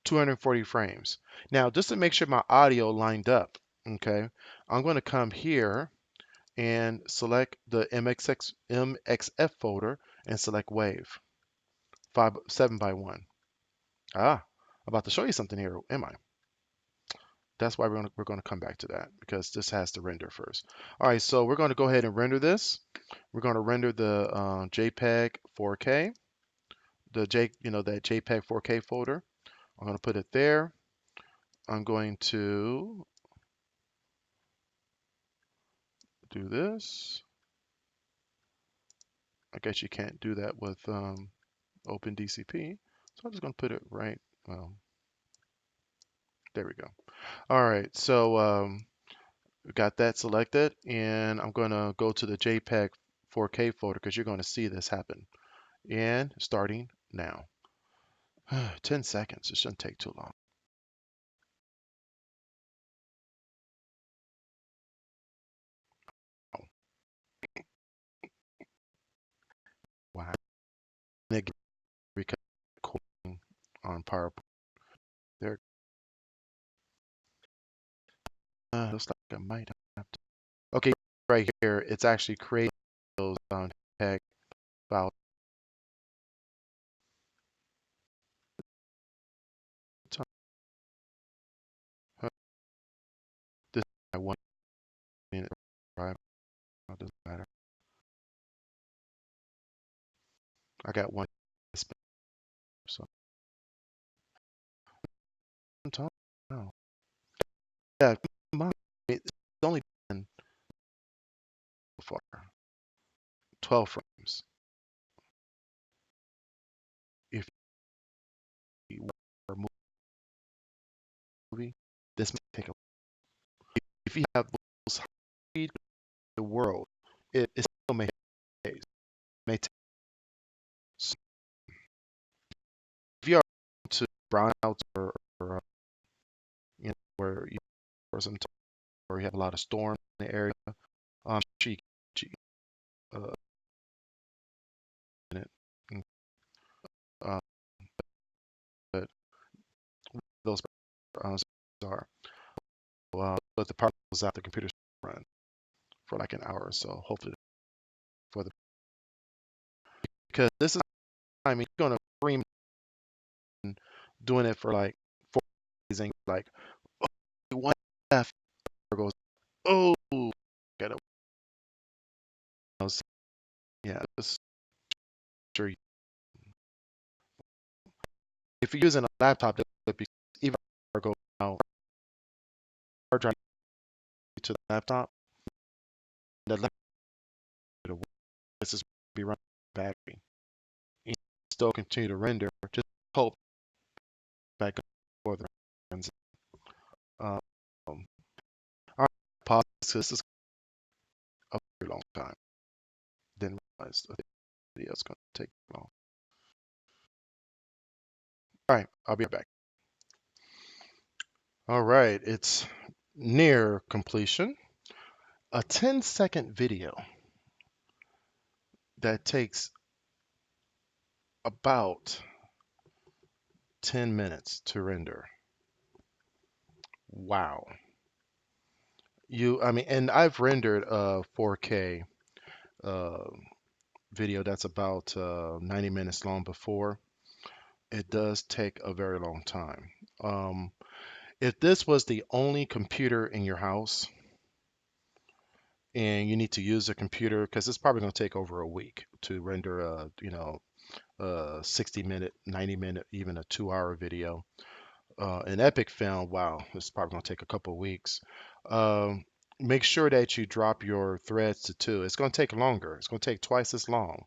240 frames. Now, just to make sure my audio lined up, okay, I'm going to come here and select the MXF folder and select wave 7x1. I'm about to show you something here, am I? That's why we're going to come back to that, because this has to render first. All right, so we're going to go ahead and render this. We're going to render the JPEG 4K, that JPEG 4K folder. I'm going to put it there. I'm going to do this. I guess you can't do that with OpenDCP, so I'm just going to put it right. Well, there we go. All right, so we got that selected, and I'm going to go to the JPEG 4K folder because you're going to see this happen. And starting now. 10 seconds. It shouldn't take too long. Wow. Negative recording on PowerPoint. There. Looks like I might have to. Okay, right here, it's actually creating those tag files. This is my 1 minute drive. It doesn't matter. I got one. So I'm talking now. Yeah, it's only been so far 12 frames. If you were a movie, this may take a. If you have those high speed the world, it still may take days. So if you are to brownouts or where you or some where you have a lot of storm in the area, she uh, in it. Uh, but those uh, are but the power goes out, the computer run for like an hour or so, hopefully for the because this is I mean you're gonna scream doing it for like 4 days and like oh, one F goes oh get it. Yeah, just sure if you're using a laptop, even go out hard drive to the laptop, the laptop this is be running battery. And still continue to render, just hope back up for the runs. Um, our pause this is a very long time. Didn't realize the video is going to take long. All right, I'll be right back. All right, it's near completion. A 10-second video that takes about 10 minutes to render. Wow. I mean, and I've rendered a 4K uh, video that's about 90 minutes long before. It does take a very long time. If this was the only computer in your house and you need to use a computer, because it's probably going to take over a week to render a 60-minute, 90-minute, even a 2-hour video. An epic film, wow, it's probably going to take a couple of weeks. Make sure that you drop your threads to 2. It's going to take longer. It's going to take twice as long.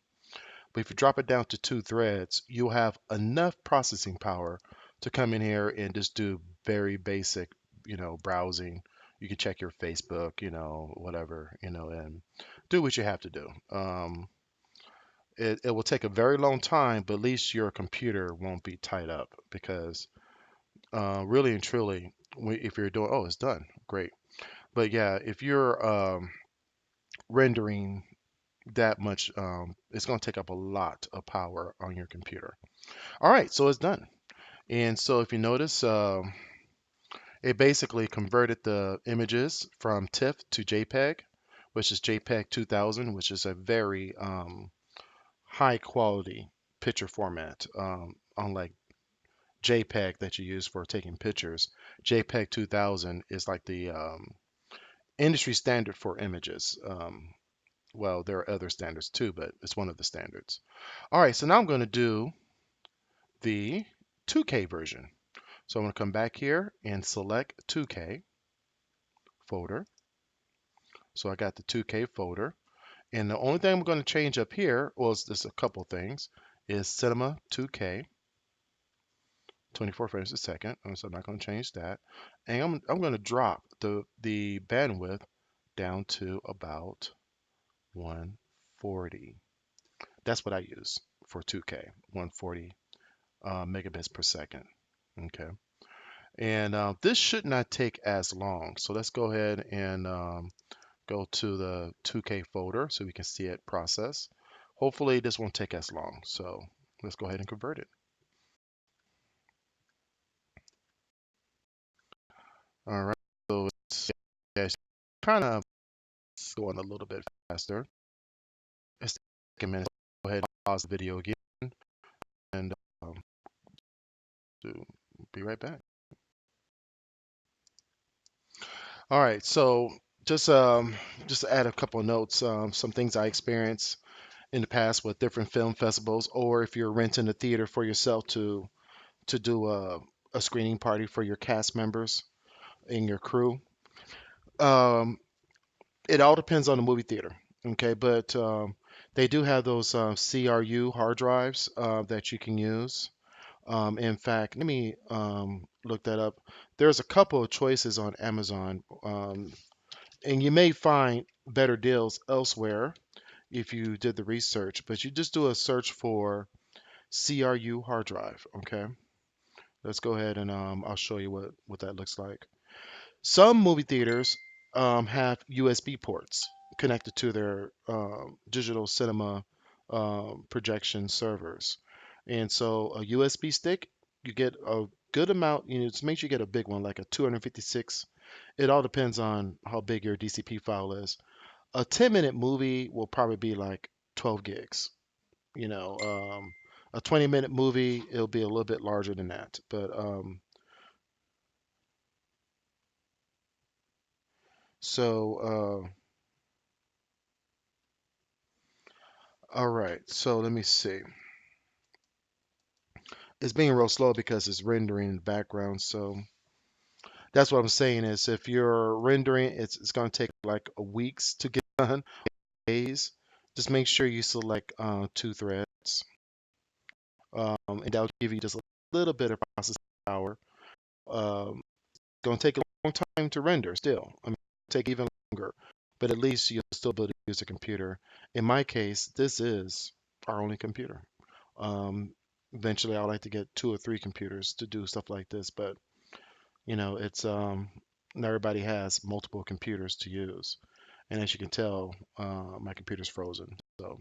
But if you drop it down to 2 threads, you'll have enough processing power to come in here and just do very basic, browsing, You can check your Facebook, whatever, and do what you have to do. It will take a very long time, but at least your computer won't be tied up because really and truly, if you're doing, oh, it's done, great. But yeah, if you're rendering that much, it's going to take up a lot of power on your computer. All right, so it's done. And so if you notice, it basically converted the images from TIFF to JPEG, which is JPEG 2000, which is a very high quality picture format, unlike JPEG that you use for taking pictures. JPEG 2000 is like the industry standard for images. Well, there are other standards too, but it's one of the standards. All right, so now I'm going to do the 2K version. So I'm going to come back here and select 2K folder. So I got the 2K folder. And the only thing I'm going to change up here, well, it's just a couple things, is Cinema 2K, 24 frames a second. So I'm not going to change that. And I'm going to drop the bandwidth down to about 140. That's what I use for 2K, 140 megabits per second. Okay. And this should not take as long. So let's go ahead and go to the 2K folder so we can see it process. Hopefully this won't take as long. So let's go ahead and convert it. All right. So it's kind of going a little bit faster. It's taking a minute. Go ahead and pause the video again and to be right back. All right. So just to add a couple of notes, some things I experienced in the past with different film festivals, or if you're renting a theater for yourself to do a screening party for your cast members and your crew. Um, it all depends on the movie theater, okay? But they do have those CRU hard drives that you can use. In fact, let me look that up. There's a couple of choices on Amazon, and you may find better deals elsewhere if you did the research. But you just do a search for CRU hard drive, okay? Let's go ahead and I'll show you what that looks like. Some movie theaters have USB ports connected to their digital cinema projection servers. And so a USB stick, you get a good amount, just make sure you get a big one, like a 256. It all depends on how big your DCP file is. A 10-minute movie will probably be like 12 gigs. You know, a 20-minute movie, it'll be a little bit larger than that. But so all right, so let me see. It's being real slow because it's rendering in the background. So that's what I'm saying is if you're rendering, it's going to take like a weeks to get done, days. Just make sure you select two threads, and that'll give you just a little bit of processing power. It's going to take a long time to render still. I mean, it'll take even longer, but at least you'll still be able to use a computer. In my case, this is our only computer. Eventually, I'd like to get two or three computers to do stuff like this, but it's not everybody has multiple computers to use. And as you can tell, my computer's frozen. So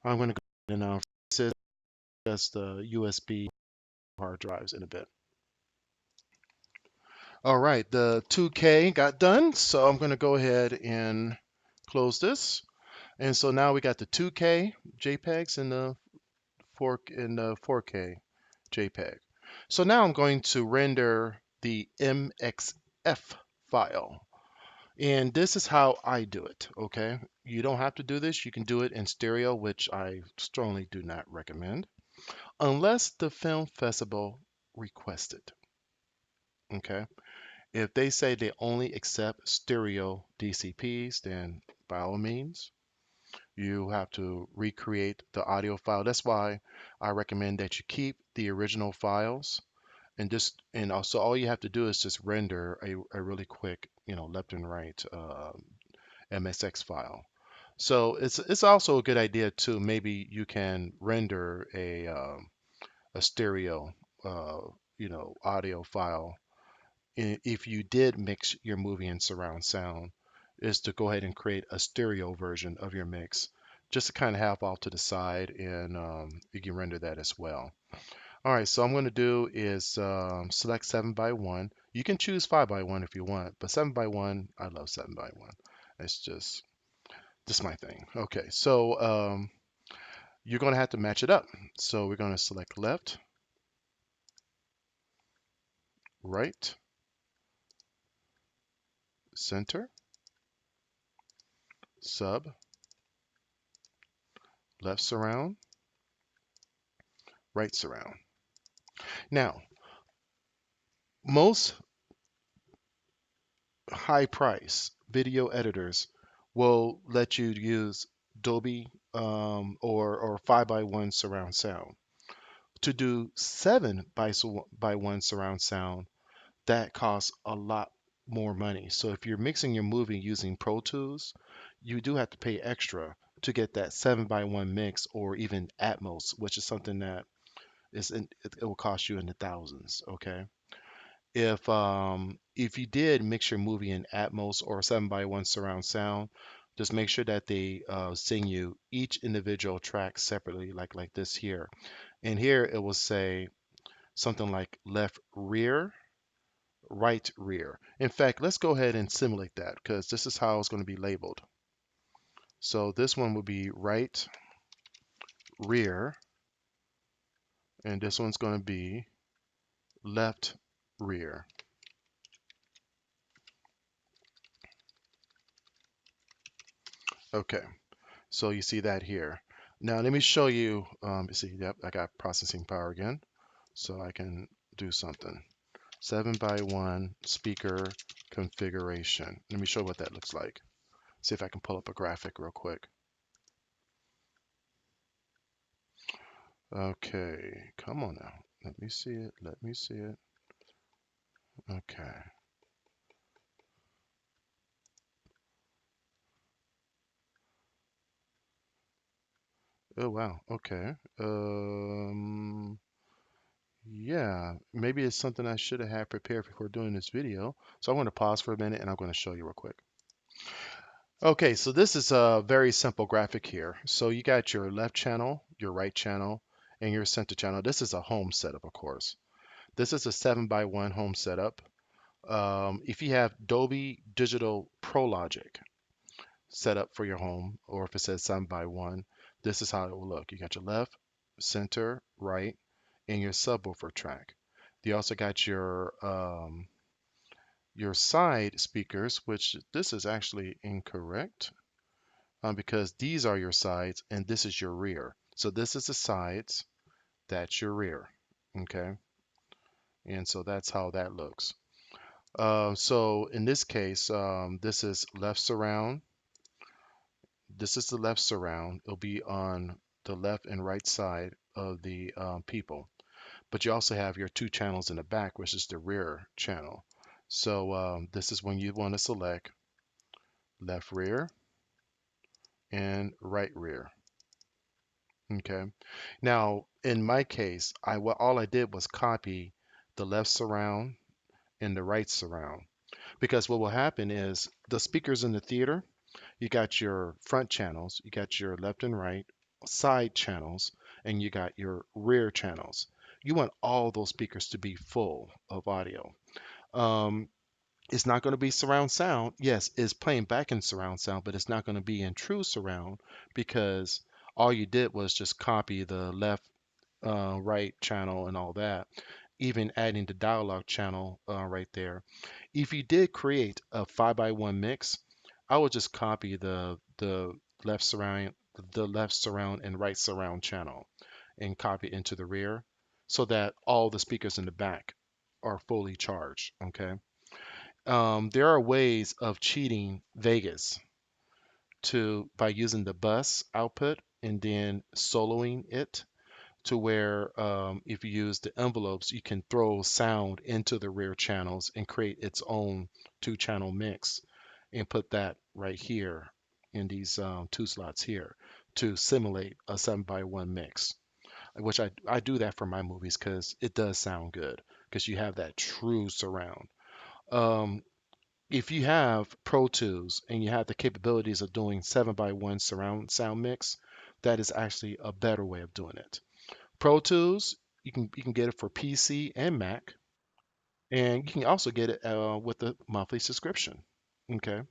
I'm going to go ahead and this is just the USB hard drives in a bit. All right, the 2K got done, so I'm going to go ahead and close this. And so now we got the 2K JPEGs and the 4K JPEG. So now I'm going to render the Mxf file. And this is how I do it, okay? You don't have to do this. You can do it in stereo, which I strongly do not recommend, unless the film festival requests it, okay? If they say they only accept stereo DCPs, then by all means, you have to recreate the audio file. That's why I recommend that you keep the original files And also all you have to do is just render a really quick, left and right MXF file. So it's also a good idea too. Maybe you can render a stereo, uh, audio file. If you did mix your movie in surround sound, is to go ahead and create a stereo version of your mix, just to kind of have off to the side, and you can render that as well. All right, so I'm going to do is select 7 by 1. You can choose 5 by 1 if you want, but 7 by 1, I love 7 by 1. It's just my thing. Okay, so you're going to have to match it up. So we're going to select left, right, center, sub, left surround, right surround. Now, most high price video editors will let you use Dolby or 5 by 1 surround sound. To do 7 by 1 surround sound, that costs a lot more money. So if you're mixing your movie using Pro Tools, you do have to pay extra to get that 7 by 1 mix, or even Atmos, which is something that it will cost you in the thousands. Okay. If you did mix your movie in Atmos or 7 by 1 surround sound, just make sure that they sing you each individual track separately, like this here. And here it will say something like left rear, right rear. In fact, let's go ahead and simulate that, because this is how it's going to be labeled. So this one will be right rear, and this one's going to be left rear. Okay, so you see that here. Now let me show you, you see, yep, I got processing power again, so I can do something. 7 by 1 speaker configuration. Let me show what that looks like. See if I can pull up a graphic real quick. Okay, come on now. Let me see it. Let me see it. Okay. Oh wow. Okay. Yeah, maybe it's something I should have had prepared before doing this video. So I'm going to pause for a minute and I'm going to show you real quick. Okay, so this is a very simple graphic here. So you got your left channel, your right channel, and your center channel. This is a home setup, of course. This is a 7 by 1 home setup. If you have Dolby Digital Pro Logic set up for your home, or if it says 7 by 1, this is how it will look. You got your left, center, right, and your subwoofer track. You also got your side speakers, which this is actually incorrect, because these are your sides and this is your rear. So this is the sides, that's your rear. Okay, and so that's how that looks. So in this case, this is left surround. This is the left surround. It'll be on the left and right side of the people. But you also have your two channels in the back, which is the rear channel. So this is when you want to select left rear and right rear. Okay. Now, in my case, all I did was copy the left surround and the right surround, because what will happen is the speakers in the theater, you got your front channels, you got your left and right side channels, and you got your rear channels. You want all those speakers to be full of audio. Um, it's not going to be surround sound. Yes, it's playing back in surround sound, but it's not going to be in true surround, because all you did was just copy the left, right channel and all that, even adding the dialogue channel right there. If you did create a 5 by 1 mix, I would just copy the left surround, and right surround channel, and copy it into the rear, so that all the speakers in the back are fully charged. Okay. There are ways of cheating Vegas by using the bus output and then soloing it to where if you use the envelopes, you can throw sound into the rear channels and create its own two-channel mix and put that right here in these two slots here to simulate a 7x1 mix, which I do that for my movies because it does sound good because you have that true surround. Um, if you have Pro Tools and you have the capabilities of doing 7x1 surround sound mix, that is actually a better way of doing it. Pro Tools, you can get it for PC and Mac, and you can also get it with a monthly subscription. Okay,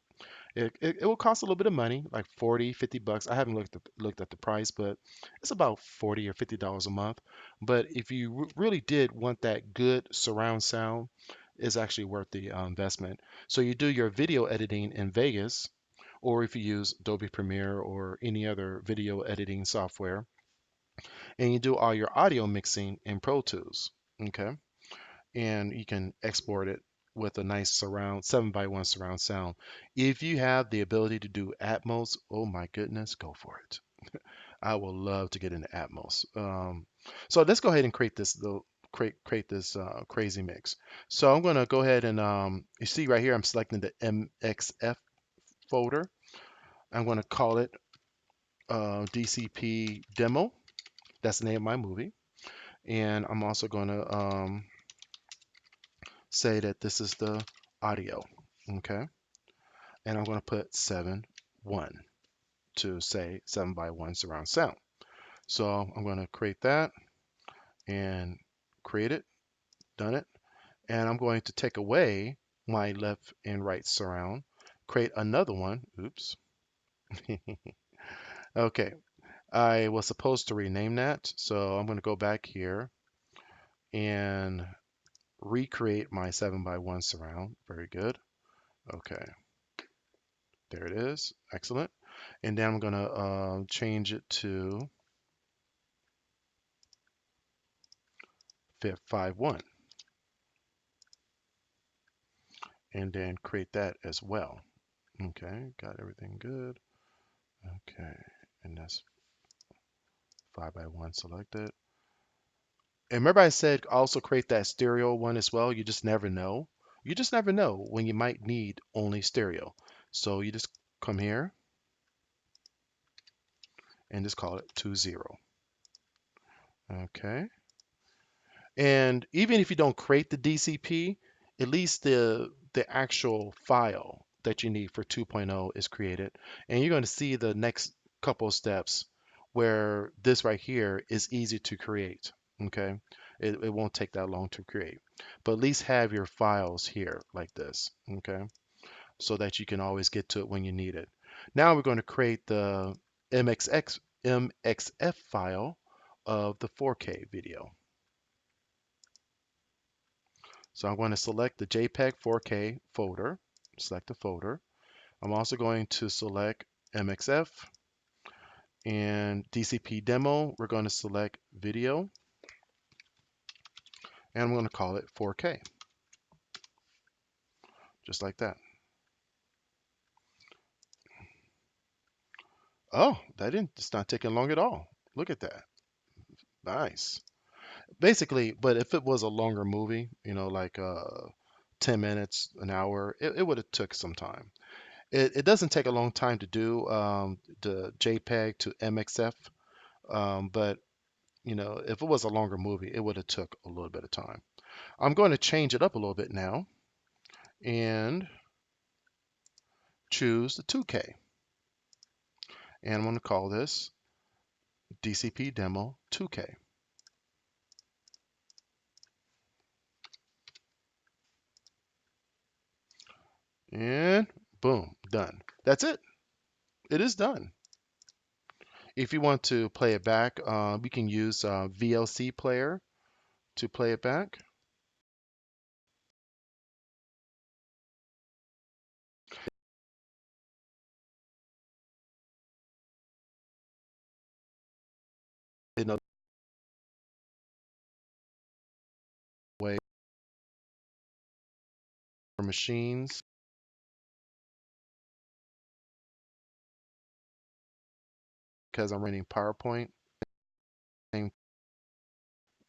it will cost a little bit of money, like 40, 50 bucks. I haven't looked at the price, but it's about 40 or $50 a month. But if you really did want that good surround sound, it's actually worth the investment. So you do your video editing in Vegas, or if you use Adobe Premiere or any other video editing software, and you do all your audio mixing in Pro Tools. Okay, and you can export it with a nice surround 7x1 surround sound. If you have the ability to do Atmos, oh my goodness, go for it. I will love to get into Atmos. So let's go ahead and create this crazy mix. So I'm going to go ahead and you see right here I'm selecting the Mxf folder. I'm going to call it DCP Demo. That's the name of my movie. And I'm also going to say that this is the audio. Okay. And I'm going to put 7.1 to say 7x1 surround sound. So I'm going to create that and create it, done it. And I'm going to take away my left and right surround, create another one. Oops. Okay. I was supposed to rename that. So I'm going to go back here and recreate my 7x1 surround. Very good. Okay. There it is. Excellent. And then I'm going to change it to fit 5.1 and then create that as well. Okay, got everything good. Okay, and that's 5x1 selected. And remember I said also create that stereo one as well. You just never know. You just never know when you might need only stereo. So you just come here and just call it 2.0. Okay. And even if you don't create the DCP, at least the actual file that you need for 2.0 is created. And you're going to see the next couple of steps where this right here is easy to create. Okay. It won't take that long to create. But at least have your files here like this. Okay. So that you can always get to it when you need it. Now we're going to create the Mxf file of the 4K video. So I'm going to select the JPEG 4K folder, select the folder. I'm also going to select Mxf and DCP demo. We're going to select video and I'm going to call it 4K, just like that. Oh, it's not taking long at all. Look at that. Nice. Basically, but if it was a longer movie, like 10 minutes, an hour, it would have took some time. It doesn't take a long time to do the JPEG to MXF, but if it was a longer movie, it would have took a little bit of time. I'm going to change it up a little bit now and choose the 2K. And I'm going to call this DCP Demo 2K. And boom, done. That's it. It is done. If you want to play it back, we can use VLC player to play it back. Another way for machines because I'm running PowerPoint. Same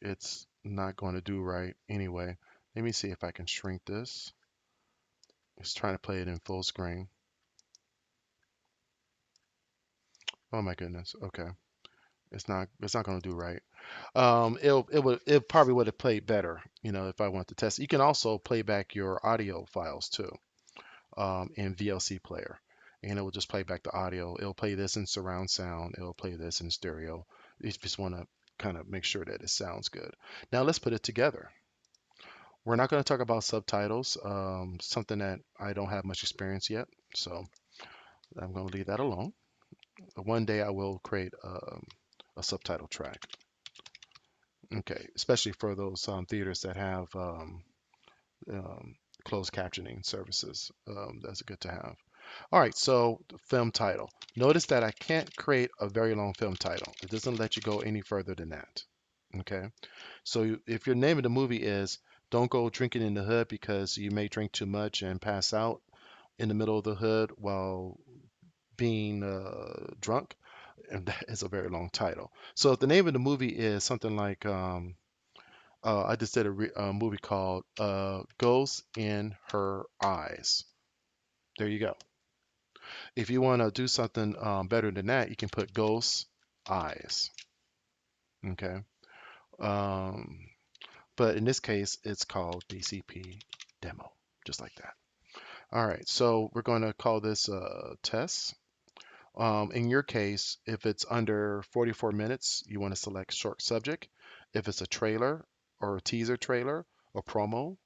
it's not going to do right anyway. Let me see if I can shrink this. It's trying to play it in full screen. Oh my goodness. Okay. It's not going to do right. It probably would have played better, if I want to test. You can also play back your audio files too, in VLC player, and it will just play back the audio. It'll play this in surround sound. It'll play this in stereo. You just want to kind of make sure that it sounds good. Now let's put it together. We're not going to talk about subtitles, something that I don't have much experience yet, so I'm going to leave that alone. One day I will create a subtitle track. Okay, especially for those theaters that have um, closed captioning services. That's good to have. All right, so the film title. Notice that I can't create a very long film title. It doesn't let you go any further than that. Okay, so if your name of the movie is "Don't Go Drinking in the Hood" because you may drink too much and pass out in the middle of the hood while being drunk, and that is a very long title. So if the name of the movie is something like I just did a movie called Ghosts in Her Eyes. There you go. If you want to do something better than that, you can put Ghosts Eyes. Okay. Um, but in this case, it's called DCP Demo, just like that. All right. So we're going to call this test. In your case, if it's under 44 minutes, you want to select short subject. If it's a trailer or a teaser trailer or promo,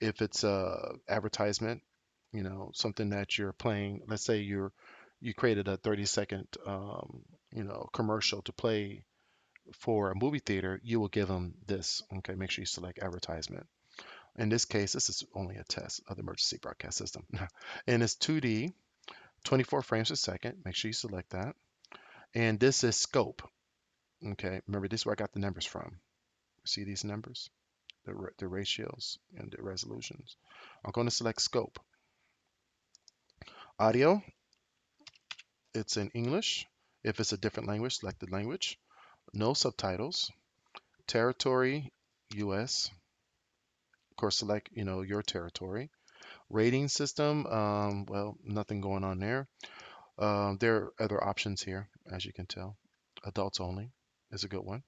if it's a advertisement, something that you're playing. Let's say you created a 30-second commercial to play for a movie theater, you will give them this. Okay, make sure you select advertisement. In this case, this is only a test of the emergency broadcast system. And it's 2D, 24 frames per second. Make sure you select that. And this is scope. Okay, remember this is where I got the numbers from. See these numbers? The ratios and the resolutions. I'm going to select scope. Audio, it's in English. If it's a different language, select the language. No subtitles. Territory, US. Of course, select, your territory. Rating system, well, nothing going on there. There are other options here, as you can tell. Adults only is a good one.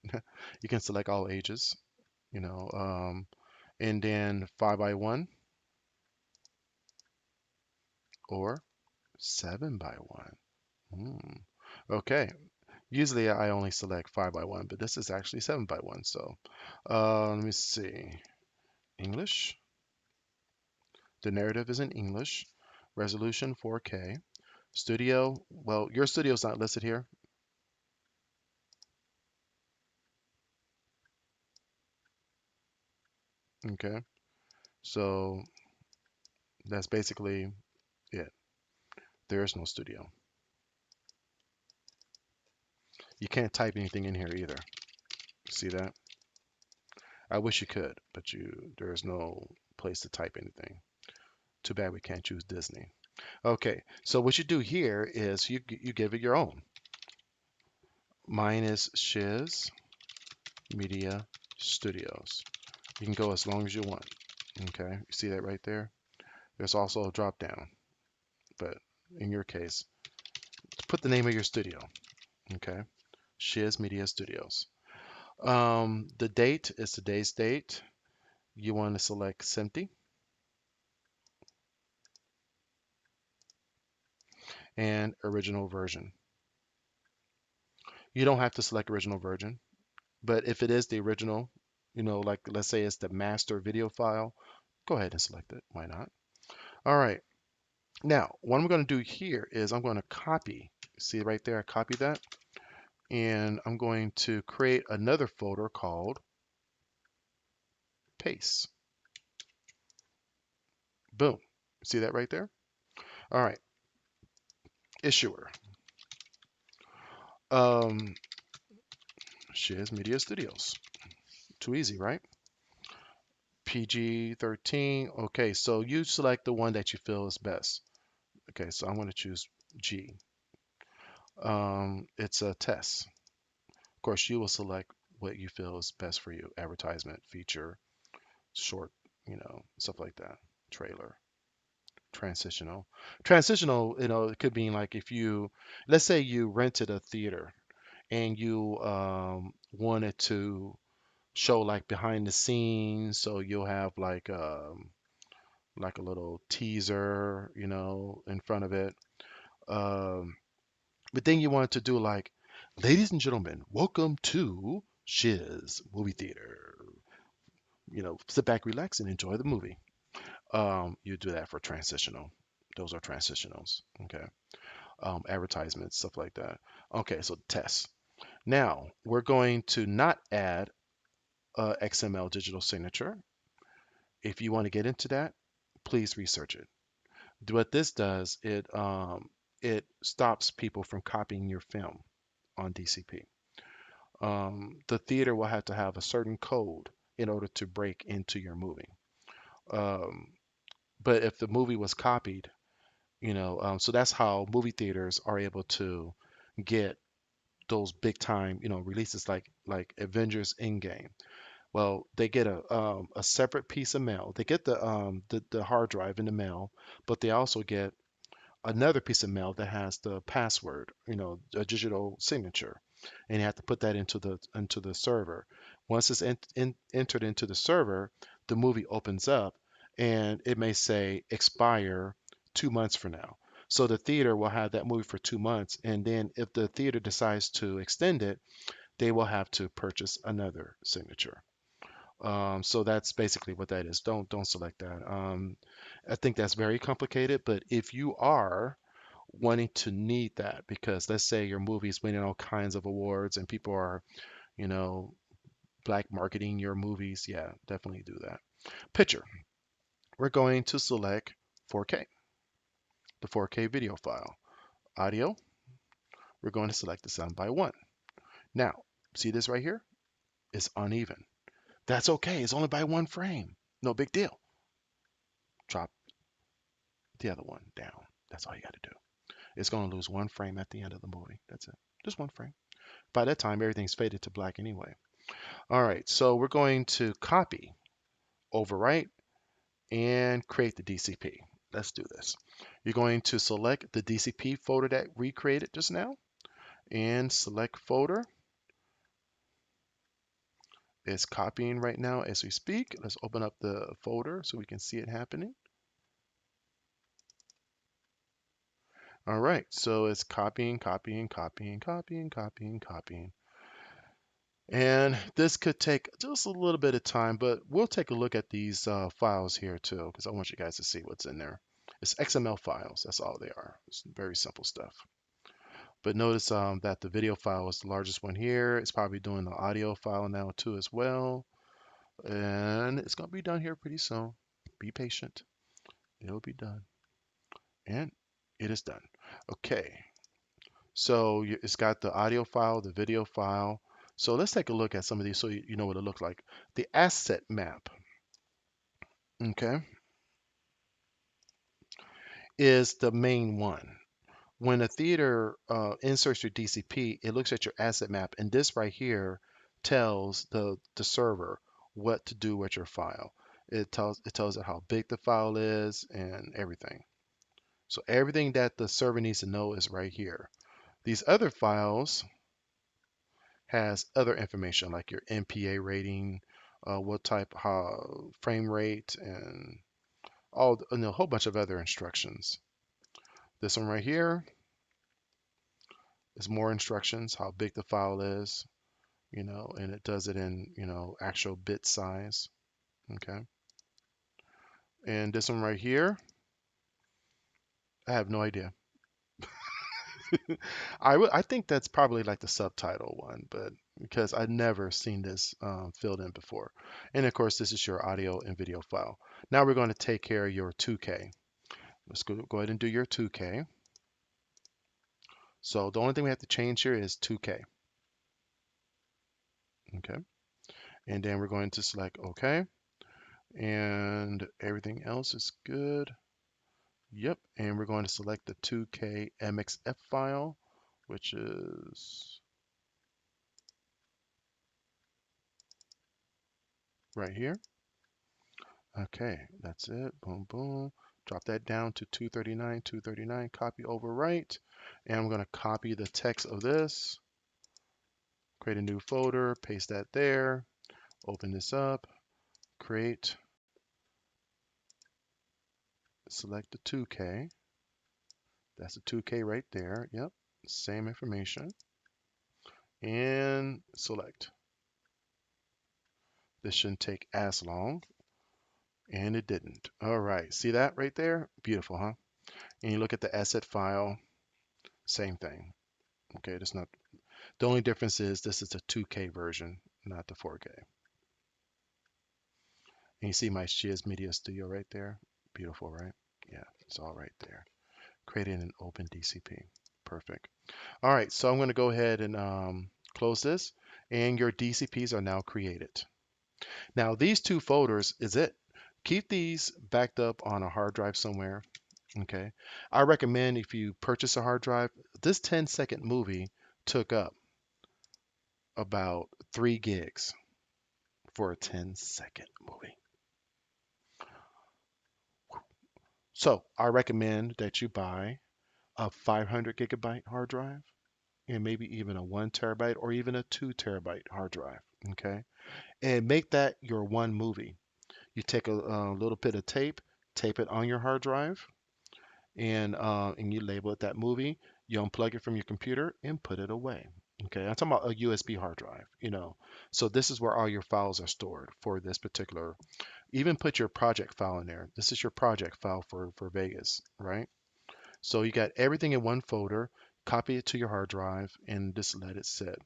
You can select all ages, you know, um, and then 5 by 1 or 7 by 1. Hmm. Okay, usually I only select 5 by 1, but this is actually 7 by 1. So let me see. English. The narrative is in English. Resolution 4K. Studio. Well, your studio is not listed here. Okay. So that's basically it. There is no studio. You can't type anything in here either. See that? I wish you could, but there is no place to type anything. Too bad we can't choose Disney. Okay, so what you do here is you give it your own. Mine is Shiz Media Studios. You can go as long as you want. Okay, you see that right there? There's also a drop down, but in your case, put the name of your studio. Okay, Shiz Media Studios. The date is today's date. You want to select SMPTE and original version. You don't have to select original version, but if it is the original, like let's say it's the master video file, go ahead and select it. Why not? All right. Now, what I'm going to do here is I'm going to copy. See right there, I copy that. And I'm going to create another folder called paste. Boom. See that right there? All right. Issuer. Um, Shiz Media Studios. Too easy, right? PG-13. Okay, so you select the one that you feel is best. Okay, so I'm going to choose G. It's a test. Of course, you will select what you feel is best for you. Advertisement, feature, short, stuff like that. Trailer, transitional. Transitional, it could mean like if you, let's say you rented a theater and you wanted to show like behind the scenes, so you'll have like a little teaser, in front of it. Um, but then you wanted to do like, ladies and gentlemen, welcome to Shiz movie theater. Sit back, relax, and enjoy the movie. You do that for transitional. Those are transitionals. Okay. Advertisements, stuff like that. Okay, so tests. Now we're going to not add XML digital signature. If you want to get into that, please research it. What this does, it stops people from copying your film on DCP. The theater will have to have a certain code in order to break into your movie. Um, but if the movie was copied, so that's how movie theaters are able to get those big time, releases like Avengers Endgame. Well, they get a separate piece of mail. They get the hard drive in the mail, but they also get another piece of mail that has the password, a digital signature, and you have to put that into the server. Once it's entered into the server, the movie opens up, and it may say expire 2 months from now. So the theater will have that movie for 2 months, and then if the theater decides to extend it, they will have to purchase another signature. So that's basically what that is. Don't select that. I think that's very complicated, but if you are wanting to need that, because let's say your movie's winning all kinds of awards and people are, you know, black marketing your movies, yeah, definitely do that. Picture. We're going to select 4K, the 4K video file. Audio, we're going to select the 7:1. Now, see this right here? It's uneven. That's okay. It's only by 1 frame. No big deal. Drop the other one down. That's all you got to do. It's going to lose 1 frame at the end of the movie. That's it. Just 1 frame. By that time, everything's faded to black anyway. All right, so we're going to copy, overwrite, and create the DCP. Let's do this. You're going to select the DCP folder that we created just now and select folder. It's copying right now as we speak. Let's open up the folder so we can see it happening. All right, so it's copying, copying, copying, copying, copying, copying. And this could take just a little bit of time, but we'll take a look at these files here too, because I want you guys to see what's in there. It's XML files, that's all they are. It's very simple stuff. But notice that the video file is the largest one here. It's probably doing the audio file now too as well. And it's gonna be done here pretty soon. Be patient, it'll be done. And it is done. Okay, so it's got the audio file, the video file. So let's take a look at some of these so you know what it looks like. The asset map, okay, is the main one. When a theater inserts your DCP, it looks at your asset map, and this right here tells the server what to do with your file. It tells it how big the file is and everything. So everything that the server needs to know is right here. These other files has other information like your MPA rating, what type, how frame rate, and and a whole bunch of other instructions. This one right here is more instructions, how big the file is, and it does it in, actual bit size. Okay. And this one right here, I have no idea. I think that's probably like the subtitle one, but because I've never seen this filled in before. And of course, this is your audio and video file. Now we're going to take care of your 2K. Let's go ahead and do your 2K. So the only thing we have to change here is 2K. Okay. And then we're going to select OK. And everything else is good. Yep. And we're going to select the 2K Mxf file, which is right here. Okay, that's it. Boom, boom. Drop that down to 239, 239. Copy, overwrite. And I'm going to copy the text of this. Create a new folder. Paste that there. Open this up. Create. Select the 2K. That's the 2K right there. Yep. Same information. And select. This shouldn't take as long. And it didn't. All right. See that right there? Beautiful, huh? And you look at the asset file. Same thing. Okay, that's not. The only difference is this is a 2K version, not the 4K. And you see my Shiz Media Studio right there? Beautiful, right? Yeah, it's all right there. Creating an open DCP. Perfect. All right, so I'm going to go ahead and close this, and your DCPs are now created. Now, these two folders is it. Keep these backed up on a hard drive somewhere. Okay. I recommend if you purchase a hard drive, this 10-second movie took up about 3 gigs for a 10-second movie. So I recommend that you buy a 500 gigabyte hard drive and maybe even a 1 terabyte or even a 2 terabyte hard drive. Okay. And make that your one movie. You take a little bit of tape it on your hard drive, and you label it that movie. You unplug it from your computer and put it away. Okay, I'm talking about a USB hard drive. So this is where all your files are stored for this particular. Even put your project file in there. This is your project file for Vegas, right? So you got everything in one folder. Copy it to your hard drive and just let it sit.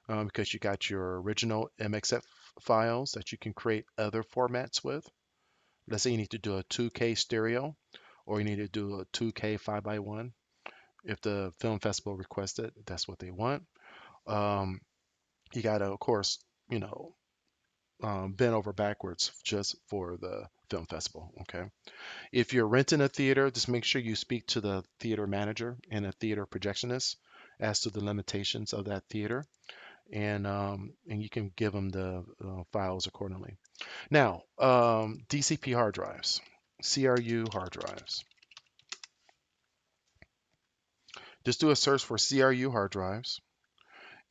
Because you got your original Mxf files that you can create other formats with. Let's say you need to do a 2K stereo, or you need to do a 2K 5x1. If the film festival requests it, that's what they want. Um, you got to, of course, you know, bend over backwards just for the film festival. Okay. If you're renting a theater, just make sure you speak to the theater manager and a theater projectionist as to the limitations of that theater, and you can give them the files accordingly. Now, DCP hard drives, CRU hard drives. Just do a search for CRU hard drives.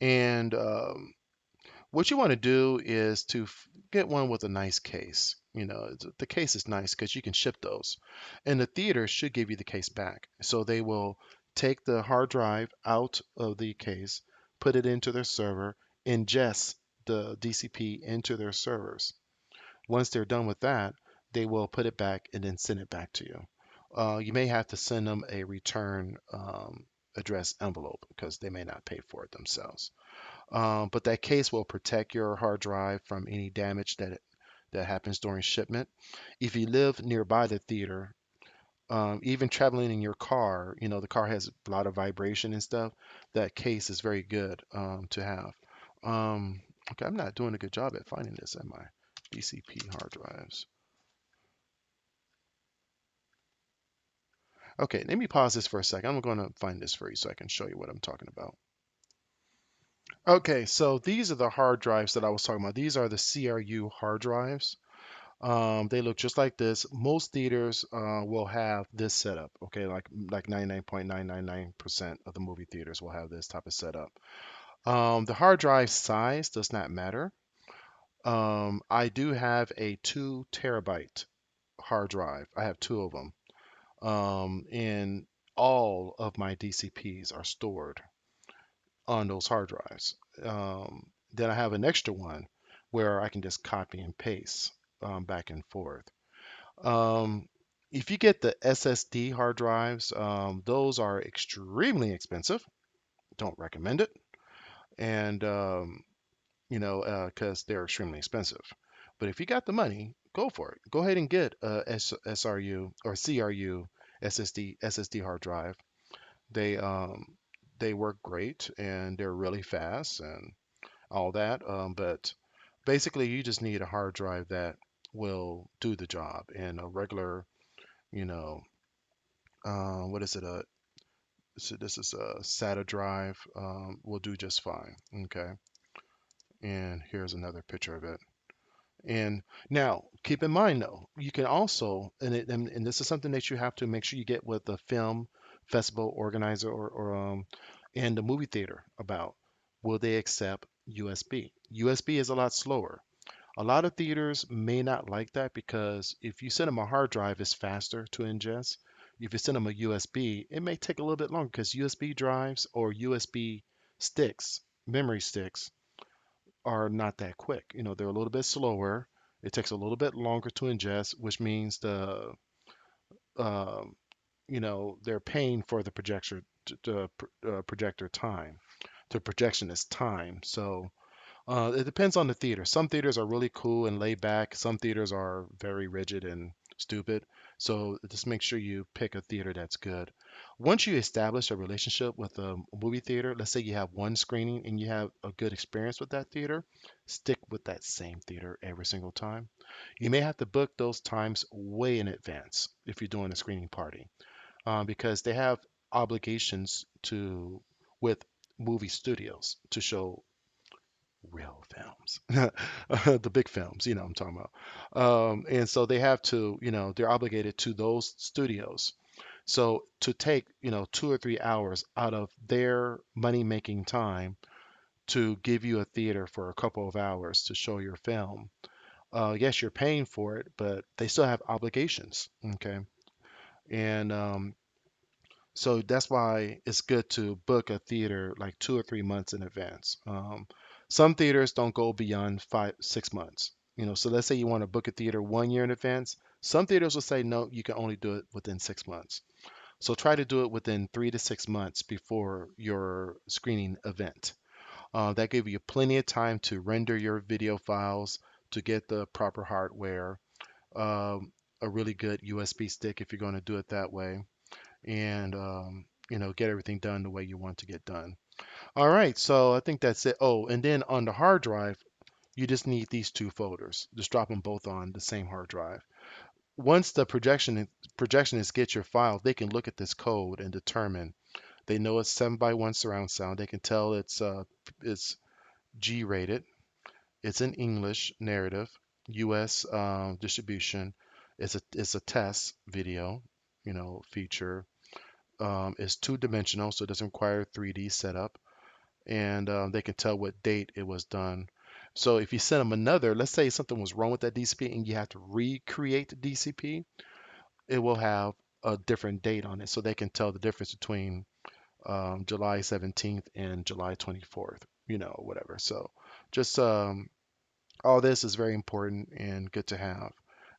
And what you want to do is to get one with a nice case. The case is nice because you can ship those. And the theater should give you the case back. So they will take the hard drive out of the case, put it into their server, ingest the DCP into their servers. Once they're done with that, they will put it back and then send it back to you. You may have to send them a return address envelope because they may not pay for it themselves. But that case will protect your hard drive from any damage that happens during shipment. If you live nearby the theater, even traveling in your car, the car has a lot of vibration and stuff. That case is very good to have. Okay, I'm not doing a good job at finding this, am I? DCP hard drives. Okay, let me pause this for a second. I'm going to find this for you so I can show you what I'm talking about. Okay, so these are the hard drives that I was talking about. These are the CRU hard drives. They look just like this. Most theaters will have this setup. Okay, like 99.999% of the movie theaters will have this type of setup. The hard drive size does not matter. I do have a 2 terabyte hard drive. I have two of them. And all of my DCPs are stored on those hard drives. Then I have an extra one where I can just copy and paste back and forth. Um, if you get the SSD hard drives, those are extremely expensive. Don't recommend it. And, because they're extremely expensive. But if you got the money, go for it. Go ahead and get a SRU or CRU SSD hard drive. They um, they work great and they're really fast and all that. But basically, you just need a hard drive that will do the job. And a regular, you know, what is it? So this is a SATA drive. Will do just fine. Okay. And here's another picture of it. And now, keep in mind though, you can also, and this is something that you have to make sure you get with the film festival organizer or and the movie theater about. Will they accept USB? USB is a lot slower. A lot of theaters may not like that because if you send them a hard drive, it's faster to ingest. If you send them a USB, it may take a little bit longer because USB drives or USB sticks, memory sticks, are not that quick. They're a little bit slower. It takes a little bit longer to ingest, which means um, they're paying for the projector time. The projection is time. So it depends on the theater. Some theaters are really cool and laid back. Some theaters are very rigid and stupid. So just make sure you pick a theater that's good. Once you establish a relationship with a movie theater, let's say you have one screening and you have a good experience with that theater, stick with that same theater every single time. You may have to book those times way in advance if you're doing a screening party, because they have obligations to with movie studios to show real films, the big films, I'm talking about. And so they have to, they're obligated to those studios. So to take, 2 or 3 hours out of their money making time to give you a theater for a couple of hours to show your film, yes, you're paying for it, but they still have obligations. Okay. And so that's why it's good to book a theater like 2 or 3 months in advance. Some theaters don't go beyond 5, 6 months. So let's say you want to book a theater 1 year in advance. Some theaters will say no, you can only do it within 6 months. So try to do it within 3 to 6 months before your screening event. That gives you plenty of time to render your video files, to get the proper hardware, um, a really good USB stick if you're going to do it that way, and get everything done the way you want to get done. All right, so I think that's it. Oh, and then on the hard drive, you just need these two folders. Just drop them both on the same hard drive. Once the projectionists get your file, they can look at this code and determine. They know it's 7x1 surround sound. They can tell it's G rated. It's in English narrative, U.S. Distribution. It's a test video, feature. Is two-dimensional, so it doesn't require 3D setup, and they can tell what date it was done. So if you send them another, let's say something was wrong with that DCP and you have to recreate the DCP, it will have a different date on it, so they can tell the difference between July 17th and July 24th, whatever. So just all this is very important and good to have.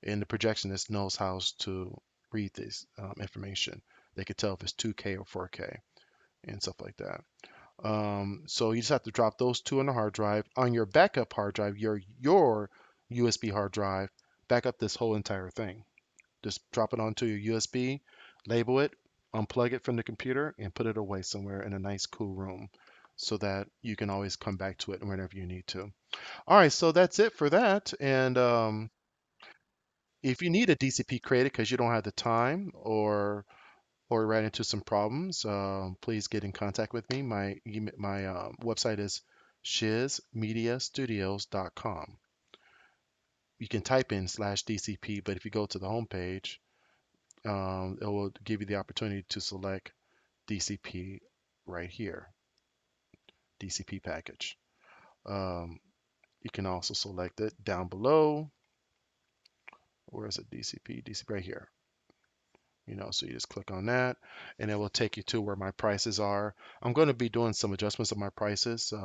And the projectionist knows how to read this information. They can tell if it's 2K or 4K and stuff like that. So you just have to drop those two on the hard drive. On your backup hard drive, your USB hard drive, back up this whole entire thing. Just drop it onto your USB, label it, unplug it from the computer, and put it away somewhere in a nice, cool room so that you can always come back to it whenever you need to. All right, so that's it for that. And if you need a DCP created because you don't have the time or ran into some problems, please get in contact with me. My website is shizmediastudios.com. You can type in /DCP, but if you go to the home page, it will give you the opportunity to select DCP right here, DCP package. Um, you can also select it down below. Where is it? DCP? DCP right here. So you just click on that and it will take you to where my prices are. I'm going to be doing some adjustments of my prices. It's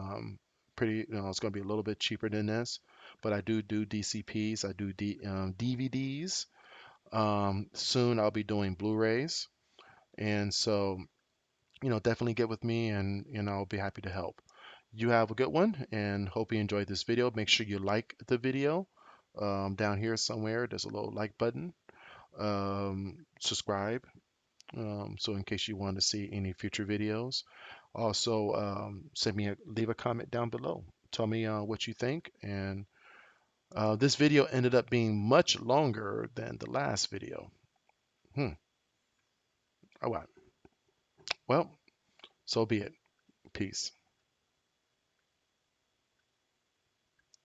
going to be a little bit cheaper than this, but I do DCPs. I do DVDs. Soon I'll be doing Blu-rays. And so, definitely get with me and, I'll be happy to help. You have a good one and hope you enjoyed this video. Make sure you like the video. Down here somewhere, there's a little like button. Subscribe, so in case you want to see any future videos. Also, leave a comment down below. Tell me what you think. And this video ended up being much longer than the last video. All right. Well, so be it. Peace.